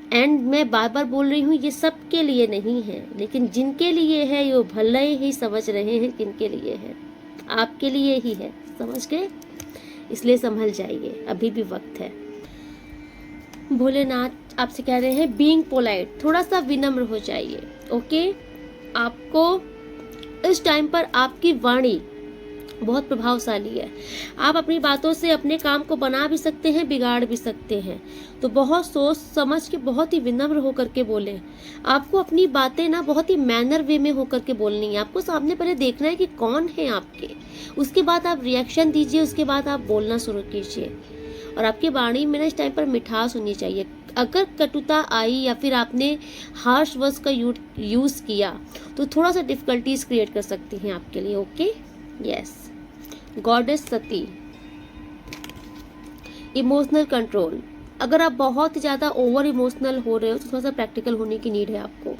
एंड मैं बार बार बोल रही हूँ, ये सबके लिए नहीं है, लेकिन जिनके लिए है वो भले ही समझ रहे हैं किनके लिए है। आपके लिए ही है, समझ गए? इसलिए संभल जाइए, अभी भी वक्त है। भोलेनाथ आपसे कह रहे हैं बीइंग पोलाइट, थोड़ा सा विनम्र हो जाइए, ओके। आपको इस टाइम पर आपकी वाणी बहुत प्रभावशाली है। आप अपनी बातों से अपने काम को बना भी सकते हैं, बिगाड़ भी सकते हैं। तो बहुत सोच समझ के, बहुत ही विनम्र होकर के बोले। आपको अपनी बातें ना बहुत ही मैनर वे में होकर के बोलनी है। आपको सामने पहले देखना है कि कौन है आपके, उसके बाद आप रिएक्शन दीजिए, उसके बाद आप बोलना शुरू कीजिए। और आपकी वाणी में ना इस टाइम पर मिठास होनी चाहिए। अगर कटुता आई या फिर आपने हार्श वर्ड्स का यूज किया तो थोड़ा सा डिफिकल्टीज क्रिएट कर सकती हैं आपके लिए, ओके। यस, गॉडेस सती, इमोशनल कंट्रोल। अगर आप बहुत ही ज्यादा ओवर इमोशनल हो रहे हो तो थोड़ा सा प्रैक्टिकल होने की नीड है आपको।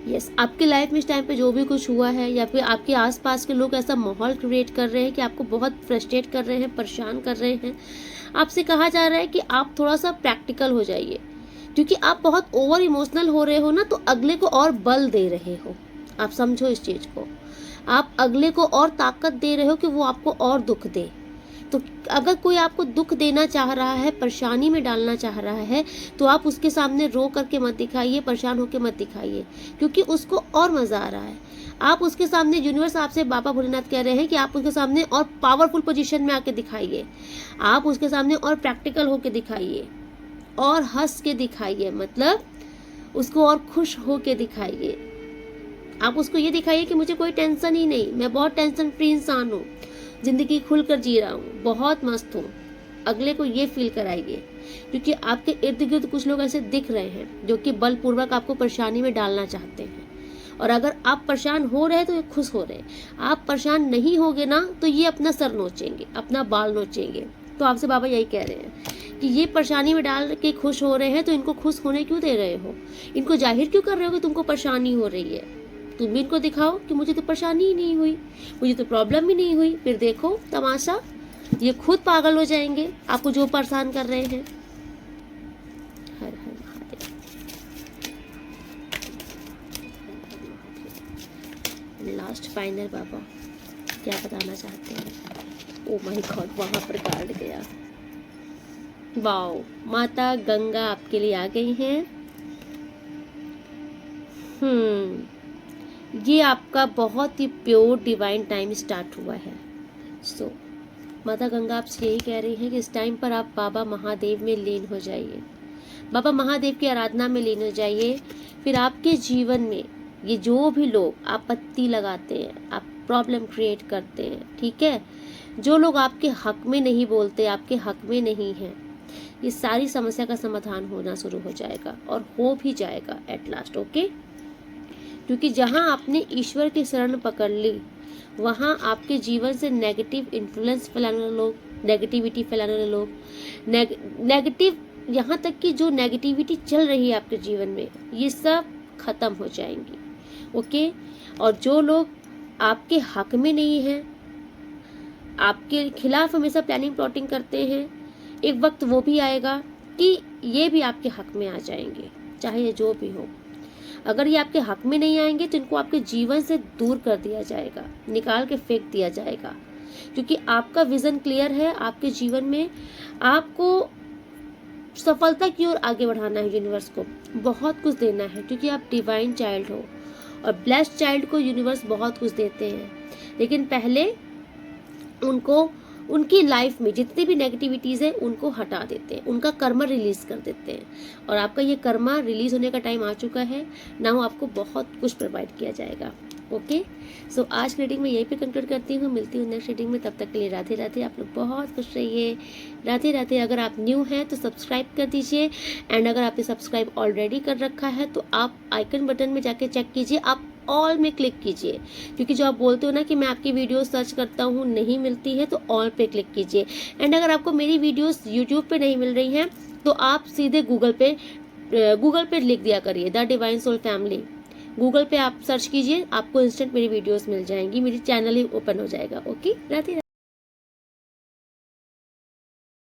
यस, आपकी लाइफ में इस टाइम पे जो भी कुछ हुआ है या फिर आपके आसपास के लोग ऐसा माहौल क्रिएट कर रहे हैं कि आपको बहुत फ्रस्ट्रेट कर रहे हैं, परेशान कर रहे हैं, आपसे कहा जा रहा है कि आप थोड़ा सा प्रैक्टिकल हो जाइए। क्योंकि आप बहुत ओवर इमोशनल हो रहे हो ना, तो अगले को और बल दे रहे हो। आप समझो इस चीज को। आप अगले को और ताकत दे रहे हो कि वो आपको और दुख दे। तो अगर कोई आपको दुख देना चाह रहा है, परेशानी में डालना चाह रहा है, तो आप उसके सामने रो करके मत दिखाइए, परेशान होकर मत दिखाइए, क्योंकि उसको और मजा आ रहा है। आप उसके सामने, यूनिवर्स आपसे, बाबा भोलेनाथ कह रहे हैं कि आप उसके सामने और पावरफुल पोजीशन में आके दिखाइए, आप उसके सामने और प्रैक्टिकल होके दिखाइए, और हंस के दिखाइए, मतलब उसको और खुश होके दिखाइए। आप उसको ये दिखाइए कि मुझे कोई टेंशन ही नहीं, मैं बहुत टेंशन फ्री इंसान हूँ, जिंदगी खुलकर जी रहा हूँ, बहुत मस्त हूँ। अगले को ये फील कराइए, क्योंकि आपके इर्द गिर्द कुछ लोग ऐसे दिख रहे हैं जो कि बलपूर्वक आपको परेशानी में डालना चाहते हैं। और अगर आप परेशान हो रहे हैं तो ये खुश हो रहे, आप परेशान नहीं होगे ना तो ये अपना सर नोचेंगे, अपना बाल नोचेंगे। तो आपसे बाबा यही कह रहे हैं कि ये परेशानी में डाल के खुश हो रहे हैं, तो इनको खुश होने क्यों दे रहे हो, इनको जाहिर क्यों कर रहे हो कि तुमको परेशानी हो रही है। तुम भी इनको दिखाओ कि मुझे तो परेशानी ही नहीं हुई, मुझे तो प्रॉब्लम ही नहीं हुई। फिर देखो तमाशा, ये खुद पागल हो जाएंगे आपको जो परेशान कर रहे हैं। हर हर महादेव। लास्ट फाइनल बाबा क्या बताना चाहते हैं। ओ माय गॉड, वहां पर कार्ड गया। वाओ, माता गंगा आपके लिए आ गई हैं। ये आपका बहुत ही प्योर डिवाइन टाइम स्टार्ट हुआ है। सो माता गंगा आपसे यही कह रही है कि इस टाइम पर आप बाबा महादेव में लीन हो जाइए, बाबा महादेव की आराधना में लीन हो जाइए। फिर आपके जीवन में ये जो भी लोग आपत्ति लगाते हैं, आप प्रॉब्लम क्रिएट करते हैं, ठीक है, जो लोग आपके हक में नहीं बोलते, आपके हक में नहीं हैं, ये सारी समस्या का समाधान होना शुरू हो जाएगा, और हो भी जाएगा एट लास्ट। ओके, क्योंकि जहां आपने ईश्वर की शरण पकड़ ली, वहां आपके जीवन से नेगेटिव इन्फ्लुएंस फैलाने वाले लोग, नेगेटिविटी फैलाने वाले लोग, नेगेटिव, यहाँ तक कि जो नेगेटिविटी चल रही है आपके जीवन में, ये सब खत्म हो जाएंगी। ओके, और जो लोग आपके हक में नहीं हैं, आपके खिलाफ हमेशा प्लानिंग प्लॉटिंग करते हैं, एक वक्त वो भी आएगा कि ये भी आपके हक में आ जाएंगे, चाहे ये जो भी हो। अगर ये आपके हक में नहीं आएंगे तो इनको आपके जीवन से दूर कर दिया जाएगा, निकाल के फेंक दिया जाएगा, क्योंकि आपका विजन क्लियर है। आपके जीवन में आपको सफलता की ओर आगे बढ़ाना है, यूनिवर्स को बहुत कुछ देना है, क्योंकि आप डिवाइन चाइल्ड हो, और ब्लेस्ड चाइल्ड को यूनिवर्स बहुत कुछ देते हैं। लेकिन पहले उनको, उनकी लाइफ में जितनी भी नेगेटिविटीज़ है उनको हटा देते हैं, उनका कर्मा रिलीज कर देते हैं, और आपका ये कर्मा रिलीज होने का टाइम आ चुका है। नाउ आपको बहुत कुछ प्रोवाइड किया जाएगा। ओके, सो आज की रीडिंग में यहीं पे कंक्लूड करती हूँ, मिलती हूँ नेक्स्ट रीडिंग में। तब तक के लिए राधे राधे, आप लोग बहुत खुश रहिए, राधे राधे। अगर आप न्यू हैं तो सब्सक्राइब कर दीजिए, एंड अगर आपने सब्सक्राइब ऑलरेडी कर रखा है तो आप आइकन बटन में जाके चेक कीजिए, आप ऑल में क्लिक कीजिए, क्योंकि जो आप बोलते हो ना कि मैं आपकी वीडियो सर्च करता हूँ नहीं मिलती है, तो ऑल पे क्लिक कीजिए। एंड अगर आपको मेरी वीडियोस यूट्यूब पे नहीं मिल रही हैं तो आप सीधे गूगल पे लिख दिया करिए the divine soul family, Google पे आप सर्च कीजिए, आपको इंस्टेंट मेरी वीडियोस मिल जाएंगी, मेरी चैनल ही ओपन हो जाएगा। ओके, राधे।